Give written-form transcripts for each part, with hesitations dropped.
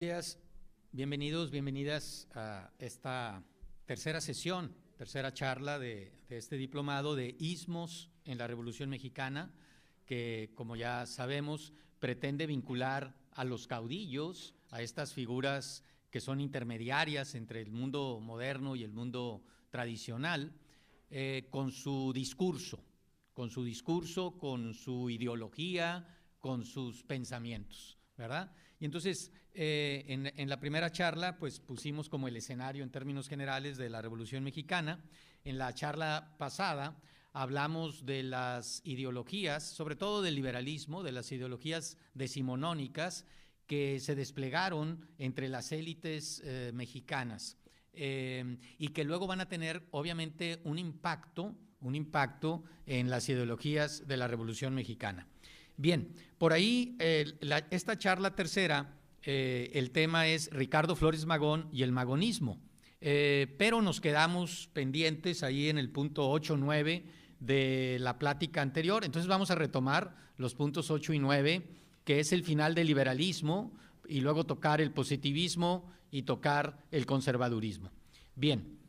Días, bienvenidos, bienvenidas a esta tercera sesión, tercera charla de este diplomado de Istmos en la Revolución Mexicana, que, como ya sabemos, pretende vincular a los caudillos, a estas figuras que son intermediarias entre el mundo moderno y el mundo tradicional, con su discurso, con su ideología, con sus pensamientos, ¿verdad? Y entonces, en la primera charla, pues pusimos como el escenario en términos generales de la Revolución Mexicana. En la charla pasada hablamos de las ideologías, sobre todo del liberalismo, de las ideologías decimonónicas que se desplegaron entre las élites mexicanas y que luego van a tener, obviamente, un impacto en las ideologías de la Revolución Mexicana. Bien, por ahí esta charla tercera, el tema es Ricardo Flores Magón y el magonismo, pero nos quedamos pendientes ahí en el punto 8, 9 de la plática anterior. Entonces vamos a retomar los puntos 8 y 9, que es el final del liberalismo, y luego tocar el positivismo y tocar el conservadurismo. Bien,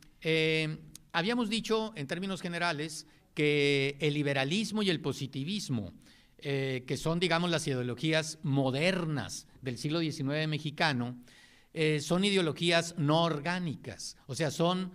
habíamos dicho en términos generales que el liberalismo y el positivismo, que son, digamos, las ideologías modernas del siglo XIX mexicano, son ideologías no orgánicas, o sea, son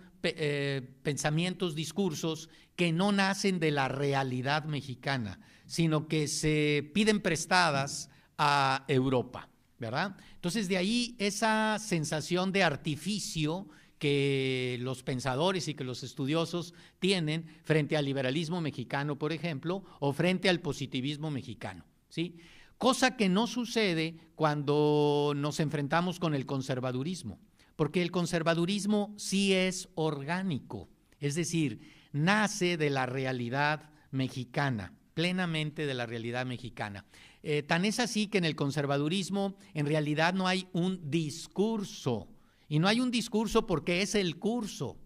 pensamientos, discursos que no nacen de la realidad mexicana, sino que se piden prestadas a Europa, ¿verdad? Entonces, de ahí esa sensación de artificio que los pensadores y que los estudiosos tienen frente al liberalismo mexicano, por ejemplo, o frente al positivismo mexicano, ¿sí? Cosa que no sucede cuando nos enfrentamos con el conservadurismo, porque el conservadurismo sí es orgánico, es decir, nace de la realidad mexicana, plenamente de la realidad mexicana. Tan es así que en el conservadurismo en realidad no hay un discurso. Y no hay un discurso porque es el curso,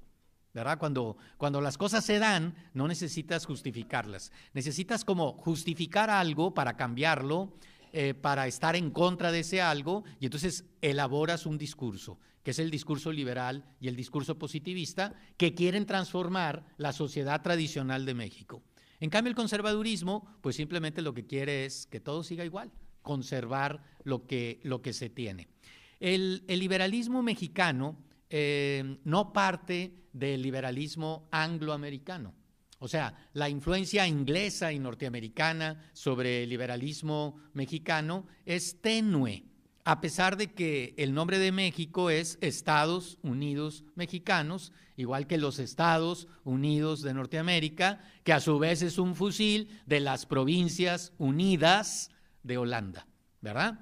¿verdad? Cuando las cosas se dan, no necesitas justificarlas. Necesitas como justificar algo para cambiarlo, para estar en contra de ese algo, y entonces elaboras un discurso, que es el discurso liberal y el discurso positivista, que quieren transformar la sociedad tradicional de México. En cambio, el conservadurismo, pues simplemente lo que quiere es que todo siga igual, conservar lo que se tiene. El liberalismo mexicano no parte del liberalismo angloamericano. O sea, la influencia inglesa y norteamericana sobre el liberalismo mexicano es tenue, a pesar de que el nombre de México es Estados Unidos Mexicanos, igual que los Estados Unidos de Norteamérica, que a su vez es un fusil de las Provincias Unidas de Holanda, ¿verdad?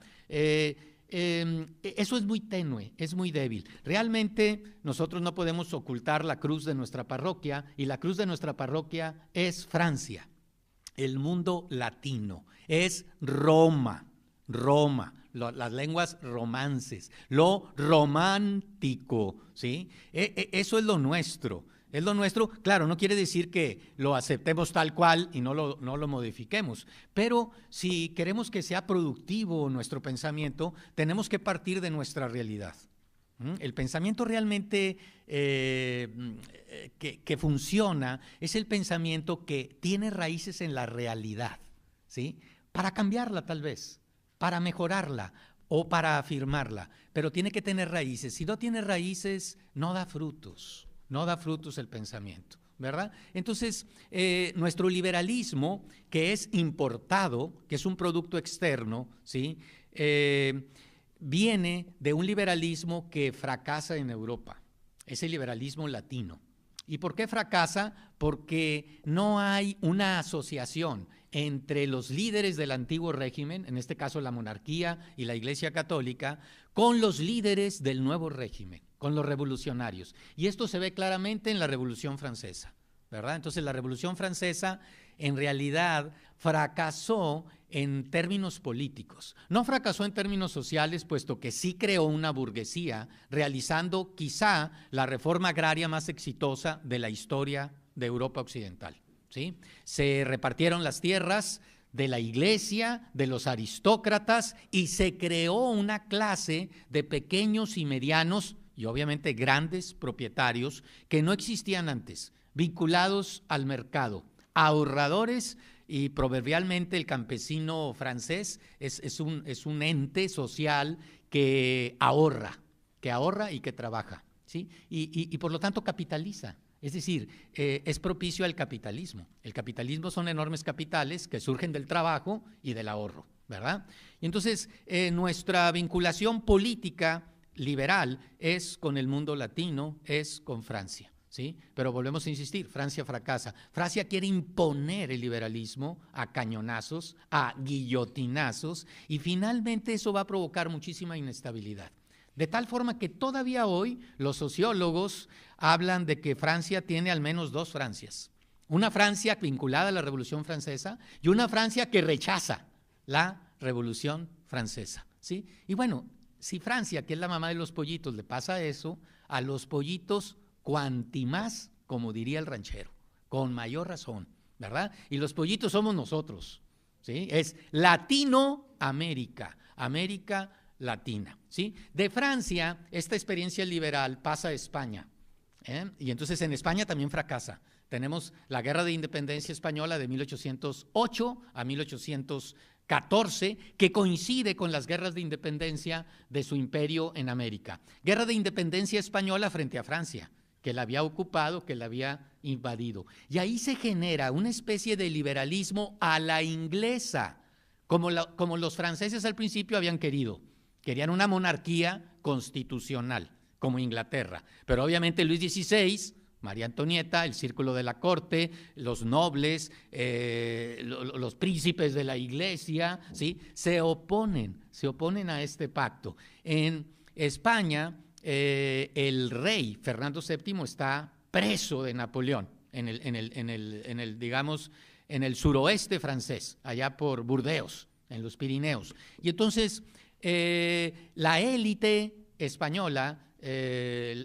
Eso es muy tenue, es muy débil. Realmente nosotros no podemos ocultar la cruz de nuestra parroquia, y la cruz de nuestra parroquia es Francia, el mundo latino, es Roma, las lenguas romances, lo romántico, ¿sí? Eso es lo nuestro. Es lo nuestro, claro, no quiere decir que lo aceptemos tal cual y no lo modifiquemos, pero si queremos que sea productivo nuestro pensamiento, tenemos que partir de nuestra realidad. El pensamiento realmente que funciona es el pensamiento que tiene raíces en la realidad, ¿sí? Para cambiarla tal vez, para mejorarla o para afirmarla, pero tiene que tener raíces. Si no tiene raíces, no da frutos. No da frutos el pensamiento, ¿verdad? Entonces, nuestro liberalismo, que es importado, que es un producto externo, ¿sí? Viene de un liberalismo que fracasa en Europa, es el liberalismo latino. ¿Y por qué fracasa? Porque no hay una asociación entre los líderes del antiguo régimen, en este caso la monarquía y la Iglesia Católica, con los líderes del nuevo régimen, con los revolucionarios. Y esto se ve claramente en la Revolución Francesa, ¿verdad? Entonces la Revolución Francesa en realidad fracasó en términos políticos. No fracasó en términos sociales, puesto que sí creó una burguesía, realizando quizá la reforma agraria más exitosa de la historia de Europa Occidental, ¿sí? Se repartieron las tierras de la iglesia, de los aristócratas, y se creó una clase de pequeños y medianos y obviamente grandes propietarios que no existían antes, vinculados al mercado, ahorradores, y proverbialmente el campesino francés es un ente social que ahorra y que trabaja, ¿sí? Y por lo tanto capitaliza. Es decir, es propicio al capitalismo. El capitalismo son enormes capitales que surgen del trabajo y del ahorro, ¿verdad? Y entonces, nuestra vinculación política liberal es con el mundo latino, es con Francia, ¿sí? Pero volvemos a insistir, Francia fracasa. Francia quiere imponer el liberalismo a cañonazos, a guillotinazos, y finalmente eso va a provocar muchísima inestabilidad. De tal forma que todavía hoy los sociólogos hablan de que Francia tiene al menos dos Francias. Una Francia vinculada a la Revolución Francesa y una Francia que rechaza la Revolución Francesa, ¿sí? Y bueno, si Francia, que es la mamá de los pollitos, le pasa eso, a los pollitos cuanti más, como diría el ranchero, con mayor razón, ¿verdad? Y los pollitos somos nosotros, ¿sí? Es Latinoamérica, América Latina, ¿sí? De Francia, esta experiencia liberal pasa a España, y entonces en España también fracasa. Tenemos la Guerra de Independencia Española de 1808 a 1814, que coincide con las guerras de independencia de su imperio en América. Guerra de Independencia Española frente a Francia, que la había ocupado, que la había invadido. Y ahí se genera una especie de liberalismo a la inglesa, como los franceses al principio habían querido. Querían una monarquía constitucional, como Inglaterra. Pero obviamente Luis XVI, María Antonieta, el círculo de la corte, los nobles, los príncipes de la iglesia, ¿sí? se oponen a este pacto. En España, el rey Fernando VII está preso de Napoleón, digamos, en el suroeste francés, allá por Burdeos, en los Pirineos. Y entonces la élite española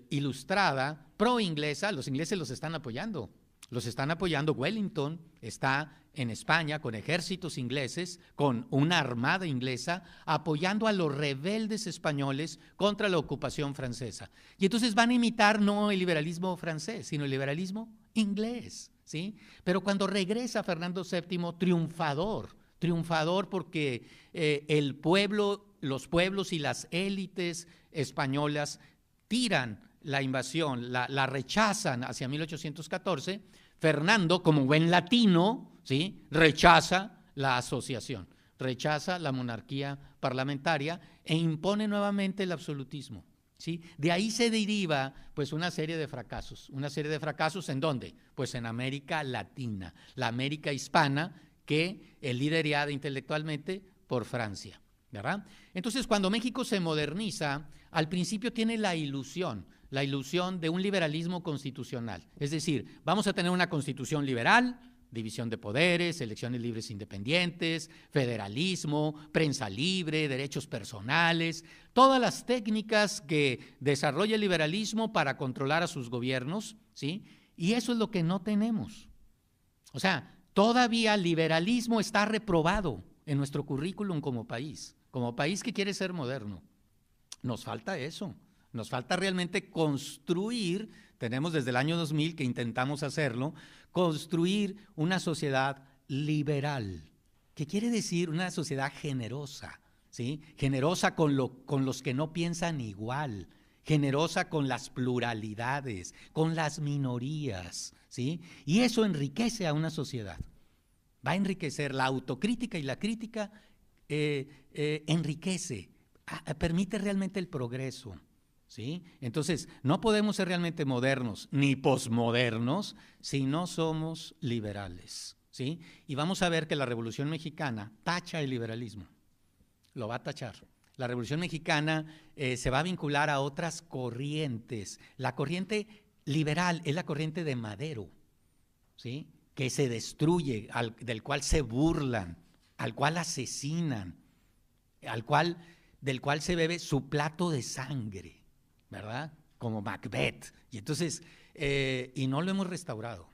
ilustrada, pro-inglesa, los ingleses los están apoyando. Wellington está en España con ejércitos ingleses, con una armada inglesa, apoyando a los rebeldes españoles contra la ocupación francesa. Y entonces van a imitar no el liberalismo francés, sino el liberalismo inglés, ¿sí? Pero cuando regresa Fernando VII, triunfador porque el pueblo, los pueblos y las élites españolas tiran la invasión, la rechazan hacia 1814, Fernando, como buen latino, ¿sí? rechaza la asociación, rechaza la monarquía parlamentaria e impone nuevamente el absolutismo, ¿sí? De ahí se deriva pues una serie de fracasos. ¿En dónde? Pues en América Latina, la América hispana, que es liderada intelectualmente por Francia, ¿verdad? Entonces, cuando México se moderniza, al principio tiene la ilusión de un liberalismo constitucional. Es decir, vamos a tener una constitución liberal, división de poderes, elecciones libres e independientes, federalismo, prensa libre, derechos personales, todas las técnicas que desarrolla el liberalismo para controlar a sus gobiernos, ¿sí? Y eso es lo que no tenemos. O sea, todavía el liberalismo está reprobado en nuestro currículum como país que quiere ser moderno. Nos falta eso, nos falta realmente construir, tenemos desde el año 2000 que intentamos hacerlo, construir una sociedad liberal, que quiere decir una sociedad generosa, ¿sí? Generosa con los que no piensan igual, generosa con las pluralidades, con las minorías, ¿sí? Y eso enriquece a una sociedad. Va a enriquecer la autocrítica y la crítica, enriquece, permite realmente el progreso, ¿sí? Entonces, no podemos ser realmente modernos ni posmodernos si no somos liberales, ¿sí? Y vamos a ver que la Revolución Mexicana tacha el liberalismo, lo va a tachar. La Revolución Mexicana se va a vincular a otras corrientes. La corriente liberal es la corriente de Madero, ¿sí? Que se destruye, del cual se burlan, al cual asesinan, del cual se bebe su plato de sangre, ¿verdad? Como Macbeth. Y entonces, y no lo hemos restaurado.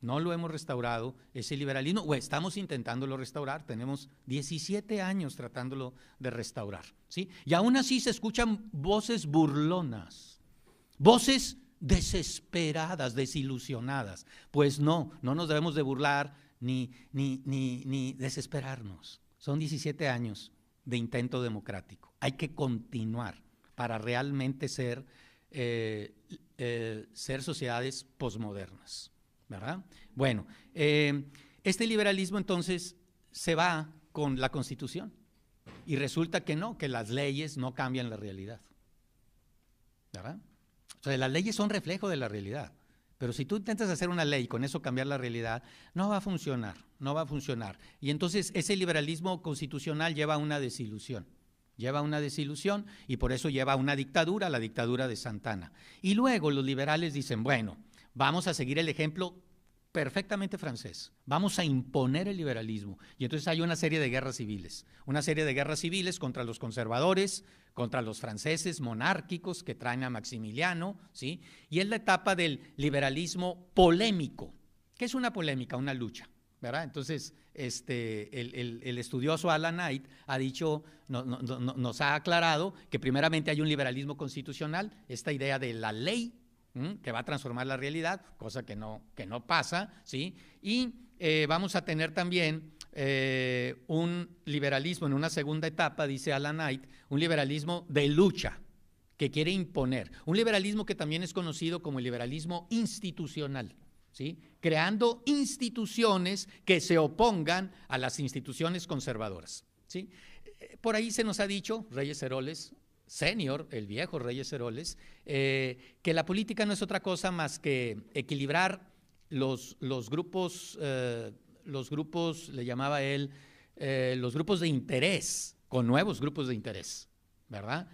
No lo hemos restaurado, ese liberalismo, o estamos intentándolo restaurar, tenemos 17 años tratándolo de restaurar, ¿sí? Y aún así se escuchan voces burlonas, voces desesperadas, desilusionadas. Pues no nos debemos de burlar ni desesperarnos. Son 17 años de intento democrático. Hay que continuar para realmente ser sociedades posmodernas, ¿verdad? Bueno, este liberalismo entonces se va con la Constitución y resulta que no, que las leyes no cambian la realidad, ¿verdad? O sea, las leyes son reflejo de la realidad, pero si tú intentas hacer una ley y con eso cambiar la realidad, no va a funcionar, no va a funcionar. Y entonces ese liberalismo constitucional lleva a una desilusión. Lleva a una desilusión y por eso lleva a una dictadura, la dictadura de Santana. Y luego los liberales dicen, bueno, vamos a seguir el ejemplo perfectamente francés, vamos a imponer el liberalismo. Y entonces hay una serie de guerras civiles contra los conservadores, contra los franceses monárquicos que traen a Maximiliano, ¿sí? Y es la etapa del liberalismo polémico. ¿Qué es una polémica? Una lucha, ¿verdad? Entonces, el estudioso Alan Knight ha dicho, nos ha aclarado que primeramente hay un liberalismo constitucional, esta idea de la ley, que va a transformar la realidad, cosa que no pasa, ¿sí? Y vamos a tener también un liberalismo en una segunda etapa, dice Alan Knight, un liberalismo de lucha que quiere imponer, un liberalismo que también es conocido como el liberalismo institucional, ¿sí? Creando instituciones que se opongan a las instituciones conservadoras, ¿sí? Por ahí se nos ha dicho, Reyes Heroles Senior, el viejo Reyes Heroles, que la política no es otra cosa más que equilibrar los grupos, le llamaba él, los grupos de interés con nuevos grupos de interés, ¿verdad?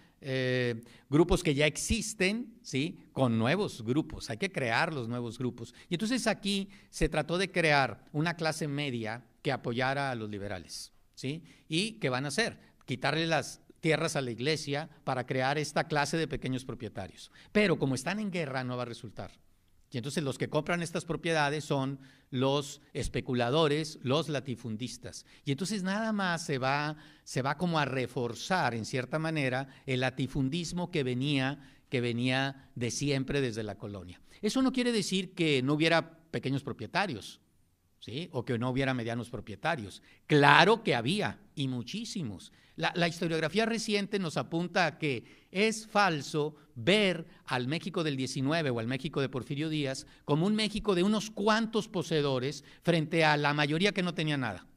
Grupos que ya existen, ¿sí? Con nuevos grupos, hay que crear los nuevos grupos. Y entonces aquí se trató de crear una clase media que apoyara a los liberales, ¿sí? ¿Y qué van a hacer? Quitarle las tierras a la iglesia para crear esta clase de pequeños propietarios. Pero como están en guerra no va a resultar. Y entonces los que compran estas propiedades son los especuladores, los latifundistas. Y entonces nada más se va como a reforzar en cierta manera el latifundismo que venía de siempre desde la colonia. Eso no quiere decir que no hubiera pequeños propietarios, ¿sí? O que no hubiera medianos propietarios. Claro que había, y muchísimos. La historiografía reciente nos apunta a que es falso ver al México del 19 o al México de Porfirio Díaz como un México de unos cuantos poseedores frente a la mayoría que no tenía nada,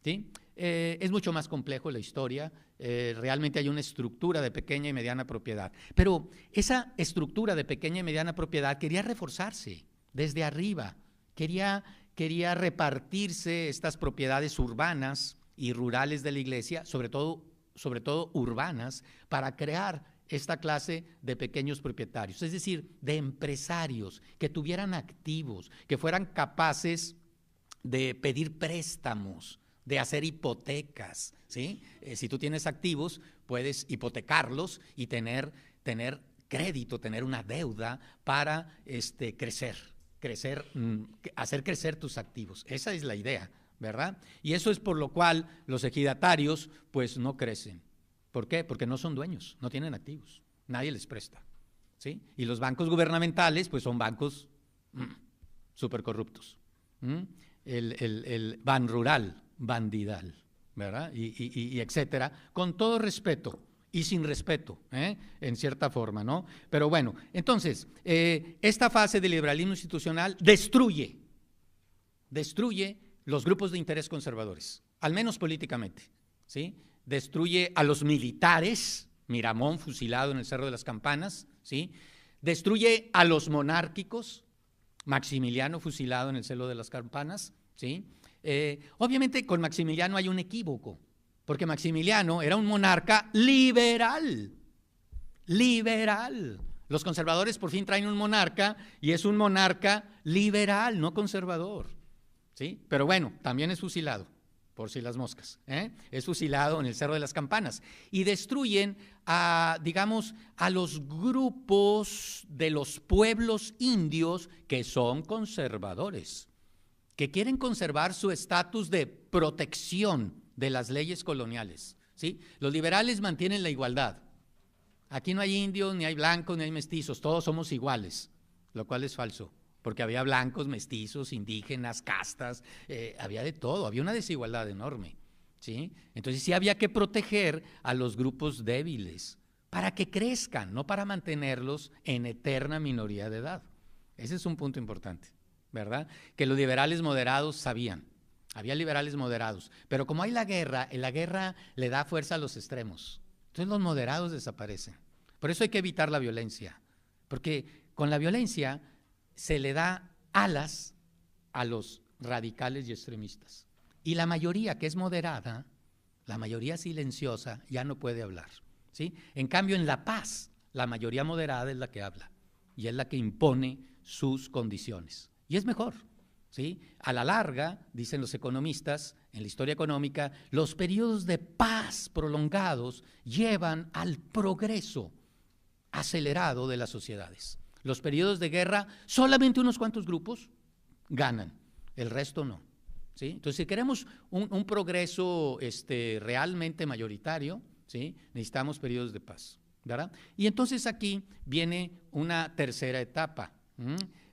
¿sí? Es mucho más complejo la historia, realmente hay una estructura de pequeña y mediana propiedad, pero esa estructura de pequeña y mediana propiedad quería reforzarse desde arriba, quería repartirse estas propiedades urbanas y rurales de la iglesia, sobre todo urbanas, para crear esta clase de pequeños propietarios, es decir, de empresarios que tuvieran activos, que fueran capaces de pedir préstamos, de hacer hipotecas, ¿sí? Si tú tienes activos, puedes hipotecarlos y tener crédito, tener una deuda para crecer, hacer crecer tus activos. Esa es la idea, ¿verdad? Y eso es por lo cual los ejidatarios pues no crecen. ¿Por qué? Porque no son dueños, no tienen activos, nadie les presta, ¿sí? Y los bancos gubernamentales pues son bancos súper corruptos. El Ban Rural, Bandidal, ¿verdad? Y etcétera, con todo respeto y sin respeto, en cierta forma, ¿no? Pero bueno, entonces, esta fase del liberalismo institucional destruye los grupos de interés conservadores, al menos políticamente, ¿sí? Destruye a los militares, Miramón fusilado en el Cerro de las Campanas, ¿sí? Destruye a los monárquicos, Maximiliano fusilado en el Cerro de las Campanas, ¿sí? Obviamente con Maximiliano hay un equívoco, porque Maximiliano era un monarca liberal. Los conservadores por fin traen un monarca y es un monarca liberal, no conservador, ¿sí? Pero bueno, también es fusilado, por si las moscas, es fusilado en el Cerro de las Campanas y destruyen digamos, a los grupos de los pueblos indios que son conservadores. que quieren conservar su estatus de protección de las leyes coloniales, ¿sí? Los liberales mantienen la igualdad. Aquí no hay indios, ni hay blancos, ni hay mestizos, todos somos iguales, lo cual es falso, porque había blancos, mestizos, indígenas, castas, había de todo, había una desigualdad enorme, ¿sí? Entonces sí había que proteger a los grupos débiles para que crezcan, no para mantenerlos en eterna minoría de edad. Ese es un punto importante, ¿verdad? Que los liberales moderados sabían, había liberales moderados, pero como hay la guerra, en la guerra le da fuerza a los extremos. Entonces los moderados desaparecen. Por eso hay que evitar la violencia, porque con la violencia se le da alas a los radicales y extremistas. Y la mayoría que es moderada, la mayoría silenciosa, ya no puede hablar, ¿sí? En cambio, en la paz, la mayoría moderada es la que habla y es la que impone sus condiciones. Y es mejor, ¿sí? A la larga, dicen los economistas, en la historia económica, los periodos de paz prolongados llevan al progreso acelerado de las sociedades. Los periodos de guerra, solamente unos cuantos grupos ganan, el resto no, ¿sí? Entonces, si queremos un progreso realmente mayoritario, ¿sí? Necesitamos periodos de paz, ¿verdad? Y entonces aquí viene una tercera etapa.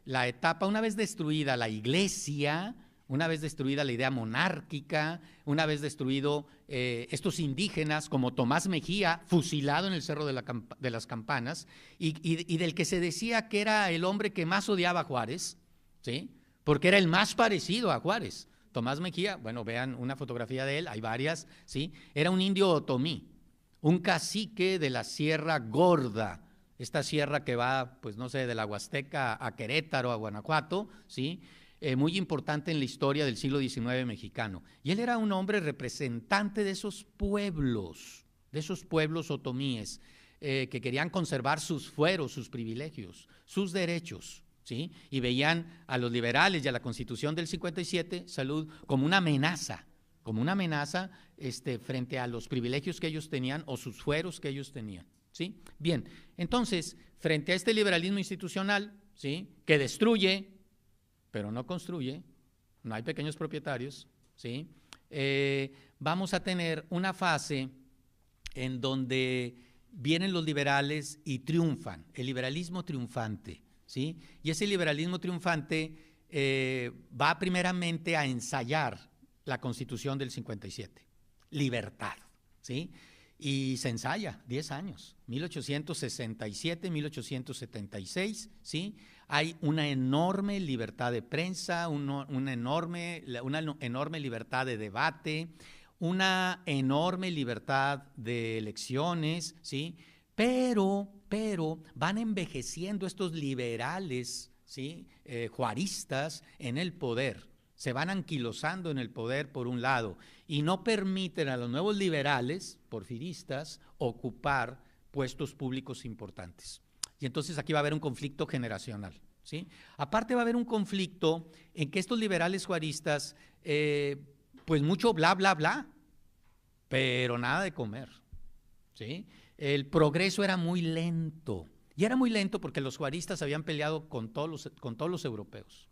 La etapa, una vez destruida la iglesia, una vez destruida la idea monárquica, una vez destruido estos indígenas como Tomás Mejía, fusilado en el Cerro de las Campanas, y del que se decía que era el hombre que más odiaba a Juárez, ¿sí? Porque era el más parecido a Juárez. Tomás Mejía, bueno, vean una fotografía de él, hay varias, ¿sí? Era un indio otomí, un cacique de la Sierra Gorda, esta sierra que va, pues no sé, de la Huasteca a Querétaro, a Guanajuato, ¿sí? Muy importante en la historia del siglo XIX mexicano. Y él era un hombre representante de esos pueblos otomíes, que querían conservar sus fueros, sus privilegios, sus derechos, ¿sí? Y veían a los liberales y a la Constitución del 57, salud, como una amenaza frente a los privilegios que ellos tenían o sus fueros que ellos tenían, ¿sí? Bien, entonces, frente a este liberalismo institucional, ¿sí? Que destruye, pero no construye, no hay pequeños propietarios, ¿sí? Vamos a tener una fase en donde vienen los liberales y triunfan, el liberalismo triunfante, ¿sí? Y ese liberalismo triunfante va primeramente a ensayar la Constitución del 57, libertad, ¿sí? Y se ensaya 10 años, 1867, 1876, ¿sí? Hay una enorme libertad de prensa, una enorme libertad de debate, una enorme libertad de elecciones, ¿sí? Pero van envejeciendo estos liberales, ¿sí? Juaristas en el poder, se van anquilosando en el poder por un lado y no permiten a los nuevos liberales, porfiristas, ocupar puestos públicos importantes. Y entonces aquí va a haber un conflicto generacional, ¿sí? Aparte va a haber un conflicto en que estos liberales juaristas, pues mucho bla, bla, bla, pero nada de comer, ¿sí? El progreso era muy lento, y era muy lento porque los juaristas habían peleado con todos los europeos,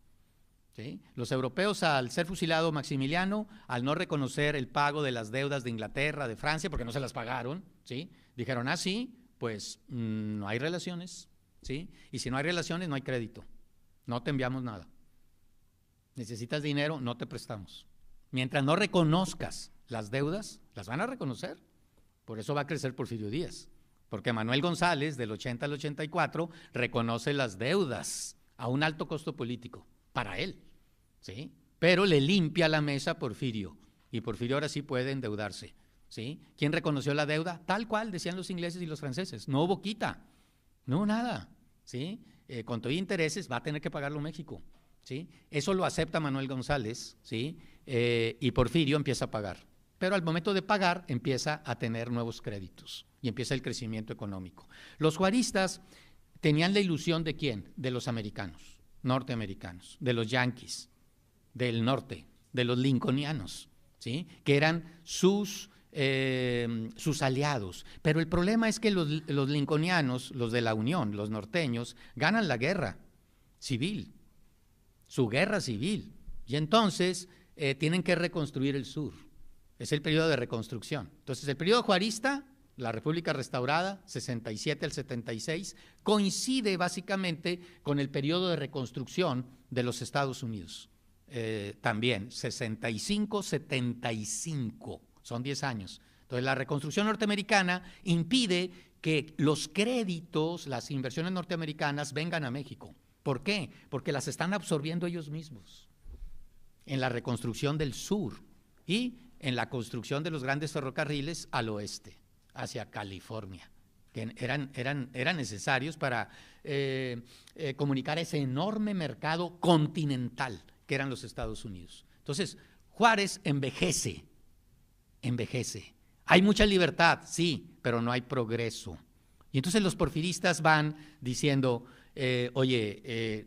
¿sí? Los europeos, al ser fusilado Maximiliano, al no reconocer el pago de las deudas de Inglaterra, de Francia, porque no se las pagaron, ¿sí? Dijeron, sí, pues no hay relaciones, ¿sí? Y si no hay relaciones, no hay crédito, no te enviamos nada. Necesitas dinero, no te prestamos. Mientras no reconozcas las deudas, las van a reconocer. Por eso va a crecer Porfirio Díaz, porque Manuel González, del 80 al 84, reconoce las deudas a un alto costo político para él, ¿sí? Pero le limpia la mesa a Porfirio, y Porfirio ahora sí puede endeudarse, ¿sí? ¿Quién reconoció la deuda? Tal cual decían los ingleses y los franceses, no hubo quita, no nada, ¿sí? Con todo intereses va a tener que pagarlo México, ¿sí? Eso lo acepta Manuel González, ¿sí? Y Porfirio empieza a pagar, pero al momento de pagar empieza a tener nuevos créditos y empieza el crecimiento económico. Los juaristas tenían la ilusión ¿de quién? De los americanos, norteamericanos, de los yanquis del norte, de los lincolnianos, ¿sí? Que eran sus aliados. Pero el problema es que los lincolnianos, los de la Unión, los norteños, ganan la guerra civil, su guerra civil, Y entonces tienen que reconstruir el sur. Es el periodo de reconstrucción. Entonces, el periodo juarista, la República restaurada, 67 al 76, coincide básicamente con el periodo de reconstrucción de los Estados Unidos. También, 65-75, son 10 años. Entonces, la reconstrucción norteamericana impide que los créditos, las inversiones norteamericanas vengan a México. ¿Por qué? Porque las están absorbiendo ellos mismos en la reconstrucción del sur y en la construcción de los grandes ferrocarriles al oeste, hacia California, que eran necesarios para comunicar ese enorme mercado continental que eran los Estados Unidos. Entonces, Juárez envejece. Hay mucha libertad, sí, pero no hay progreso. Y entonces los porfiristas van diciendo,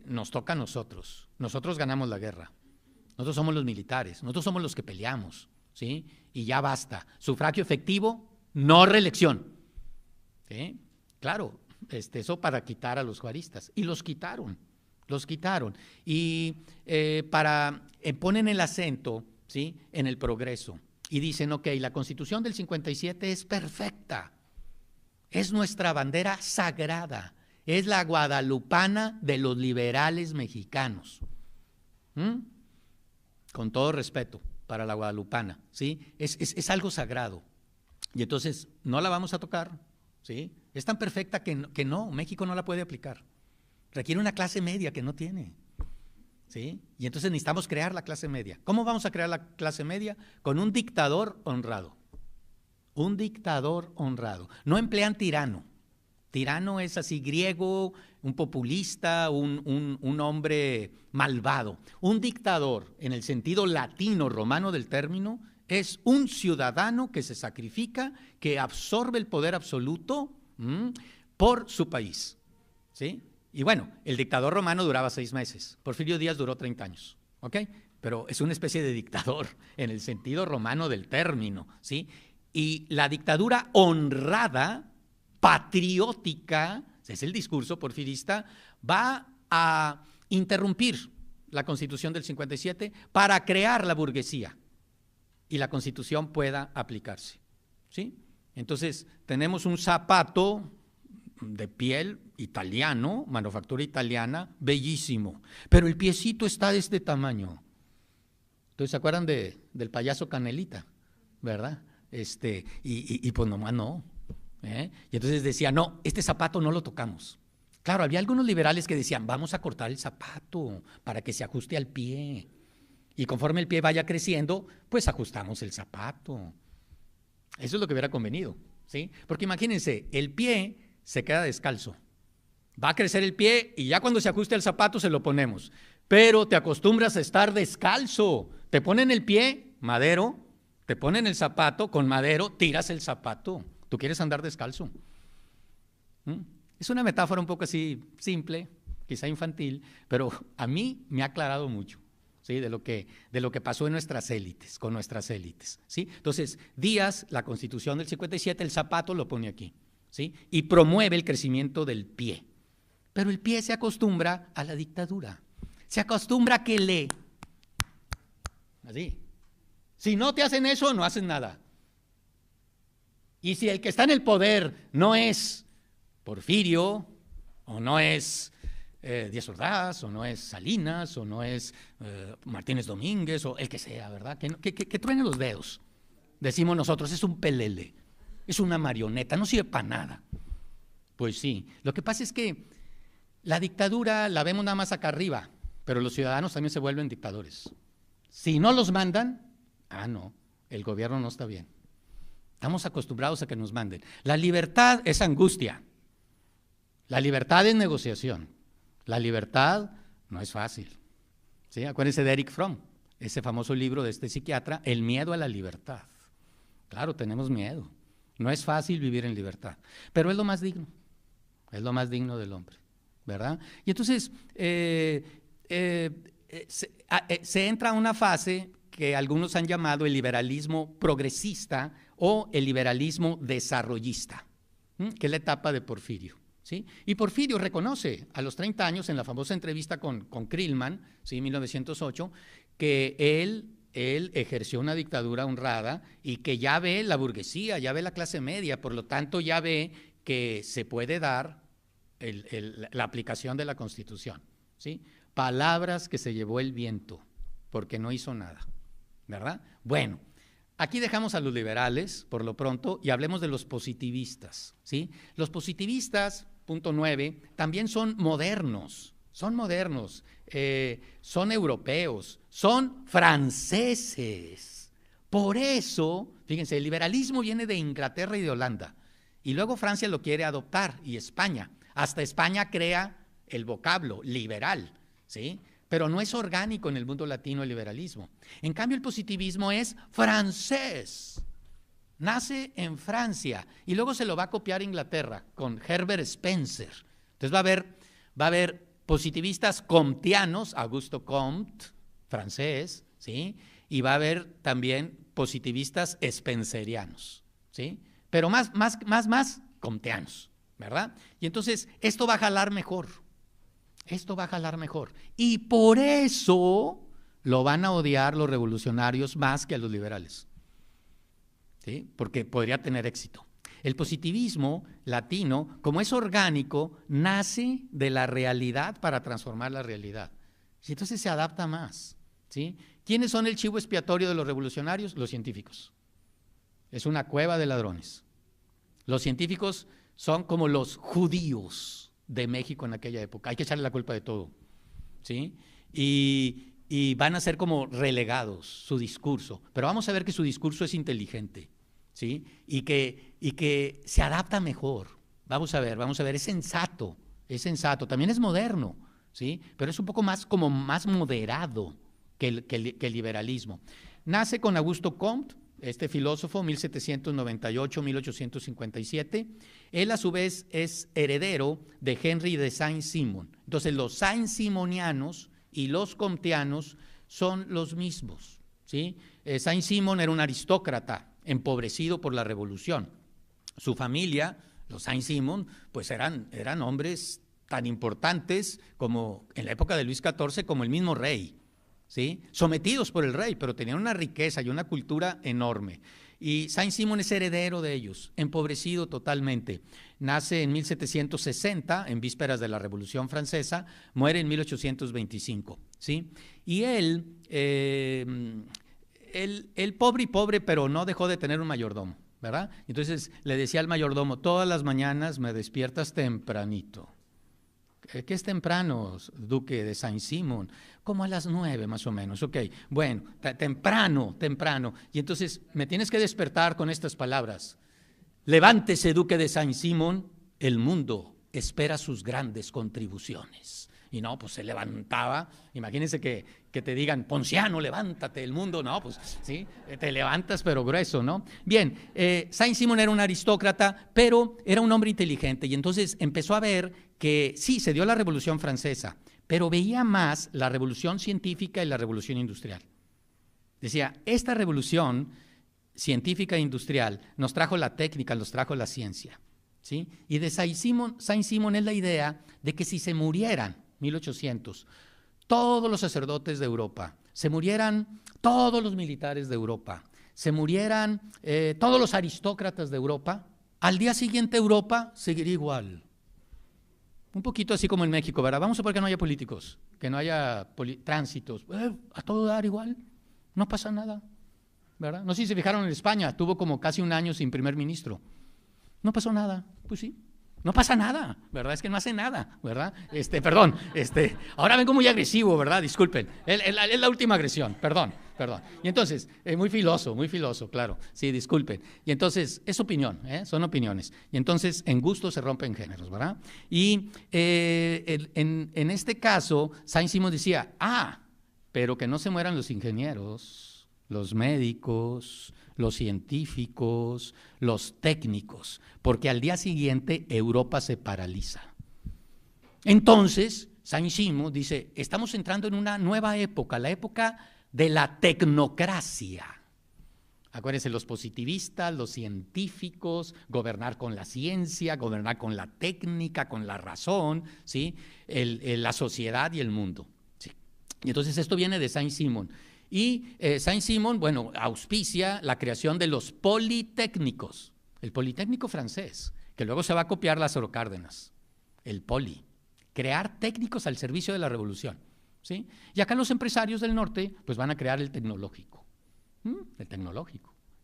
nos toca a nosotros ganamos la guerra, nosotros somos los militares, nosotros somos los que peleamos, ¿sí? Y ya basta, sufragio efectivo, no reelección, ¿sí? Claro, eso para quitar a los juaristas, y los quitaron, y ponen el acento, ¿sí?, en el progreso, y dicen, ok, la Constitución del 57 es perfecta, es nuestra bandera sagrada, es la guadalupana de los liberales mexicanos. Con todo respeto para la guadalupana, ¿sí? Es algo sagrado. Y entonces no la vamos a tocar, ¿sí? Es tan perfecta que no, México no la puede aplicar. Requiere una clase media que no tiene, ¿sí? Y entonces necesitamos crear la clase media. ¿Cómo vamos a crear la clase media? Con un dictador honrado. Un dictador honrado. No emplean tirano. Tirano es así griego, un populista, un hombre malvado. Un dictador, en el sentido latino romano del término, es un ciudadano que se sacrifica, que absorbe el poder absoluto por su país, ¿sí? Y bueno, el dictador romano duraba 6 meses, Porfirio Díaz duró 30 años, ¿ok? Pero es una especie de dictador en el sentido romano del término, ¿sí? Y la dictadura honrada, patriótica, es el discurso porfirista, va a interrumpir la Constitución del 57 para crear la burguesía y la Constitución pueda aplicarse, ¿sí? Entonces, tenemos un zapato de piel italiano, manufactura italiana, bellísimo, pero el piecito está de este tamaño. Entonces, ¿se acuerdan del payaso Canelita? ¿Verdad? Y pues nomás no. Y entonces decía, no, este zapato no lo tocamos. Claro, había algunos liberales que decían, vamos a cortar el zapato para que se ajuste al pie. Y conforme el pie vaya creciendo, pues ajustamos el zapato. Eso es lo que hubiera convenido, ¿sí? Porque imagínense, el pie se queda descalzo. Va a crecer el pie y ya cuando se ajuste el zapato se lo ponemos. Pero te acostumbras a estar descalzo. Te ponen el pie, madero, te ponen el zapato con madero, tiras el zapato. Tú quieres andar descalzo. Es una metáfora un poco así simple, quizá infantil, pero a mí me ha aclarado mucho, ¿sí? de lo que pasó en nuestras élites, con nuestras élites, ¿sí? Entonces, Díaz, la Constitución del 57, el zapato lo pone aquí, ¿sí? Y promueve el crecimiento del pie. Pero el pie se acostumbra a la dictadura, se acostumbra a que lee. Así. Si no te hacen eso, no hacen nada. Y si el que está en el poder no es Porfirio, o no es Díaz Ordaz, o no es Salinas, o no es Martínez Domínguez, o el que sea, ¿verdad? Que truene los dedos. Decimos nosotros, es un pelele, es una marioneta, no sirve para nada. Pues sí, lo que pasa es que la dictadura la vemos nada más acá arriba, pero los ciudadanos también se vuelven dictadores. Si no los mandan, no, el gobierno no está bien. Estamos acostumbrados a que nos manden. La libertad es angustia. La libertad es negociación. La libertad no es fácil. ¿Sí? Acuérdense de Erich Fromm, ese famoso libro de este psiquiatra, El miedo a la libertad. Claro, tenemos miedo. No es fácil vivir en libertad, pero es lo más digno. Es lo más digno del hombre, ¿verdad? Y entonces se entra a una fase que algunos han llamado el liberalismo progresista o el liberalismo desarrollista, que es la etapa de Porfirio, ¿sí? Y Porfirio reconoce a los 30 años en la famosa entrevista con Krillman, ¿sí? 1908, que él ejerció una dictadura honrada y que ya ve la burguesía, ya ve la clase media, por lo tanto ya ve que se puede dar la aplicación de la Constitución, ¿sí? Palabras que se llevó el viento, porque no hizo nada, ¿verdad? Bueno, aquí dejamos a los liberales, por lo pronto, y hablemos de los positivistas, ¿sí? Los positivistas, punto 9, también son modernos, son europeos, son franceses. Por eso, fíjense, el liberalismo viene de Inglaterra y de Holanda, y luego Francia lo quiere adoptar, y España. Hasta España crea el vocablo liberal, ¿sí? Pero no es orgánico en el mundo latino el liberalismo. En cambio, el positivismo es francés. Nace en Francia y luego se lo va a copiar Inglaterra con Herbert Spencer. Entonces va a haber positivistas comtianos, Augusto Comte, francés, ¿sí? Y va a haber también positivistas spencerianos, ¿sí? Pero más comteanos, ¿verdad? Y entonces esto va a jalar mejor. Esto va a jalar mejor. Y por eso lo van a odiar los revolucionarios más que a los liberales, ¿sí? Porque podría tener éxito. El positivismo latino, como es orgánico, nace de la realidad para transformar la realidad. Y entonces se adapta más, ¿sí? ¿Quiénes son el chivo expiatorio de los revolucionarios? Los científicos. Es una cueva de ladrones. Los científicos son como los judíos de México en aquella época. Hay que echarle la culpa de todo, ¿sí? Y van a ser como relegados su discurso. Pero vamos a ver que su discurso es inteligente, ¿sí? Y que se adapta mejor. Vamos a ver, es sensato, también es moderno, ¿sí? Pero es un poco más moderado que el liberalismo. Nace con Augusto Comte, este filósofo, 1798-1857. Él a su vez es heredero de Henry de Saint-Simon. Entonces los saint-simonianos y los comteanos son los mismos, ¿sí? Saint-Simon era un aristócrata empobrecido por la revolución. Su familia, los Saint-Simon, pues eran hombres tan importantes como en la época de Luis XIV como el mismo rey, ¿sí? Sometidos por el rey, pero tenían una riqueza y una cultura enorme. Y Saint-Simon es heredero de ellos, empobrecido totalmente. Nace en 1760, en vísperas de la Revolución Francesa, muere en 1825, ¿sí? Y él pobre, pero no dejó de tener un mayordomo, ¿verdad? Entonces le decía al mayordomo, todas las mañanas me despiertas tempranito. ¿Qué es temprano, duque de Saint-Simon? Como a las 9 más o menos, ok. Bueno, temprano. Y entonces me tienes que despertar con estas palabras. Levántese, duque de Saint-Simon, el mundo espera sus grandes contribuciones. Y no, pues se levantaba. Imagínense que te digan, Ponciano, levántate, el mundo, no, pues sí, te levantas pero grueso, ¿no? Bien, Saint-Simon era un aristócrata, pero era un hombre inteligente y entonces empezó a ver que sí, se dio la Revolución Francesa, pero veía más la revolución científica y la revolución industrial. Decía, esta revolución científica e industrial nos trajo la técnica, nos trajo la ciencia, ¿sí? Y de Saint-Simon es la idea de que si se murieran, 1800, todos los sacerdotes de Europa, se murieran todos los militares de Europa, se murieran todos los aristócratas de Europa, al día siguiente Europa seguiría igual. Un poquito así como en México, ¿verdad? Vamos a poner que no haya políticos, que no haya tránsitos, a todo dar igual, no pasa nada, ¿verdad? No sé si se fijaron en España, tuvo como casi un año sin primer ministro, no pasó nada, pues sí. No pasa nada, ¿verdad? Es que no hace nada, ¿verdad? Perdón, ahora vengo muy agresivo, ¿verdad? Disculpen, es la última agresión, perdón. Y entonces, muy filoso, claro, sí, disculpen. Y entonces, es opinión, son opiniones. Y entonces, en gusto se rompen géneros, ¿verdad? Y en este caso, Saint-Simon decía, pero que no se mueran los ingenieros, los médicos, los científicos, los técnicos, porque al día siguiente Europa se paraliza. Entonces, Saint-Simon dice, estamos entrando en una nueva época, la época de la tecnocracia. Acuérdense, los positivistas, los científicos, gobernar con la ciencia, gobernar con la técnica, con la razón, ¿sí? La sociedad y el mundo. ¿Sí? Y entonces esto viene de Saint-Simon. Y Saint-Simon, bueno, auspicia la creación de los politécnicos, el Politécnico francés, que luego se va a copiar Lázaro Cárdenas, el poli, crear técnicos al servicio de la revolución, ¿sí? Y acá los empresarios del norte pues van a crear el tecnológico,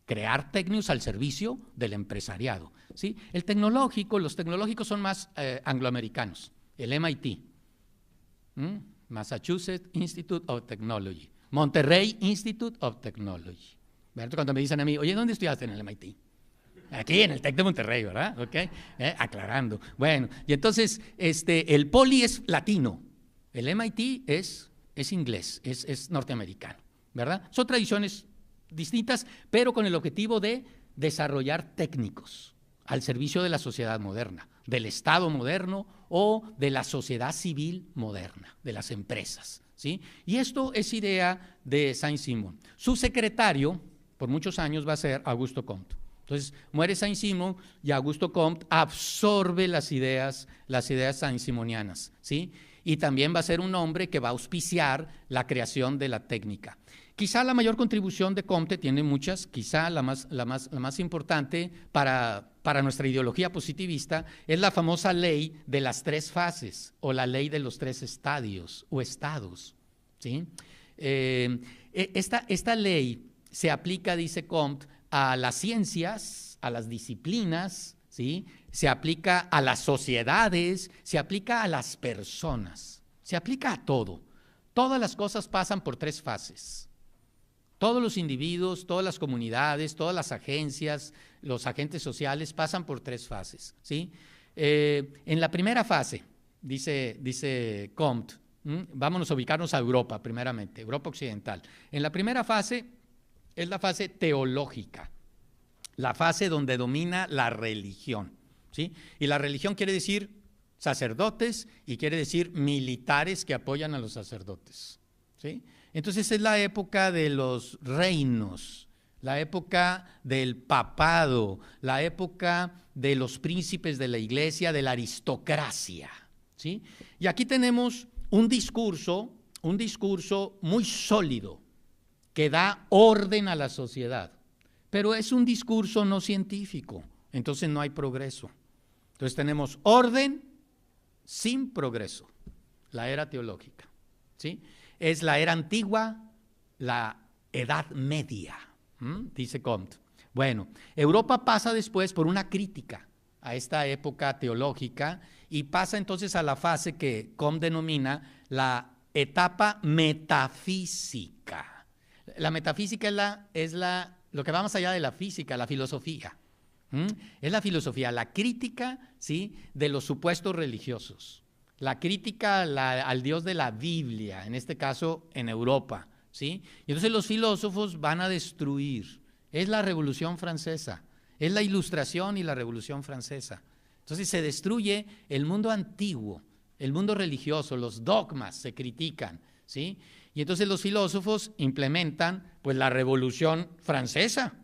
crear técnicos al servicio del empresariado, ¿sí? El tecnológico, los tecnológicos son más angloamericanos, el MIT, Massachusetts Institute of Technology, Monterrey Institute of Technology. Cuando me dicen a mí, oye, ¿dónde estudiaste? En el MIT. Aquí en el TEC de Monterrey, ¿verdad? ¿Okay? Aclarando. Bueno, y entonces el poli es latino, el MIT es inglés, es norteamericano, ¿verdad? Son tradiciones distintas, pero con el objetivo de desarrollar técnicos al servicio de la sociedad moderna, del Estado moderno o de la sociedad civil moderna, de las empresas, ¿sí? Y esto es idea de Saint-Simon. Su secretario, por muchos años, va a ser Augusto Comte. Entonces, muere Saint-Simon y Augusto Comte absorbe las ideas saint-simonianas, ¿sí? Y también va a ser un hombre que va a auspiciar la creación de la técnica. Quizá la mayor contribución de Comte, tiene muchas, quizá la más importante para nuestra ideología positivista es la famosa ley de las 3 fases o la ley de los 3 estadios o estados, ¿sí? Esta ley se aplica, dice Comte, a las ciencias, a las disciplinas, ¿sí? Se aplica a las sociedades, se aplica a las personas, se aplica a todo. Todas las cosas pasan por 3 fases. Todos los individuos, todas las comunidades, todas las agencias, los agentes sociales pasan por 3 fases, ¿sí? En la primera fase, dice Comte, vámonos a ubicarnos a Europa primeramente, Europa occidental. En la primera fase es la fase teológica, la fase donde domina la religión, ¿sí? Y la religión quiere decir sacerdotes y quiere decir militares que apoyan a los sacerdotes, ¿sí? Entonces es la época de los reinos, la época del papado, la época de los príncipes de la iglesia, de la aristocracia, ¿sí? Y aquí tenemos un discurso muy sólido que da orden a la sociedad, pero es un discurso no científico, entonces no hay progreso. Entonces tenemos orden sin progreso, la era teológica, ¿sí? Es la era antigua, la Edad Media, dice Comte. Bueno, Europa pasa después por una crítica a esta época teológica y pasa entonces a la fase que Comte denomina la etapa metafísica. La metafísica es lo que va más allá de la física, la filosofía. Es la filosofía, la crítica, ¿sí?, de los supuestos religiosos. La crítica al Dios de la Biblia, en este caso en Europa, ¿sí? Y entonces los filósofos van a destruir. Es la Revolución Francesa, es la Ilustración y la Revolución Francesa. Entonces se destruye el mundo antiguo, el mundo religioso, los dogmas se critican, ¿sí? Y entonces los filósofos implementan pues la Revolución Francesa,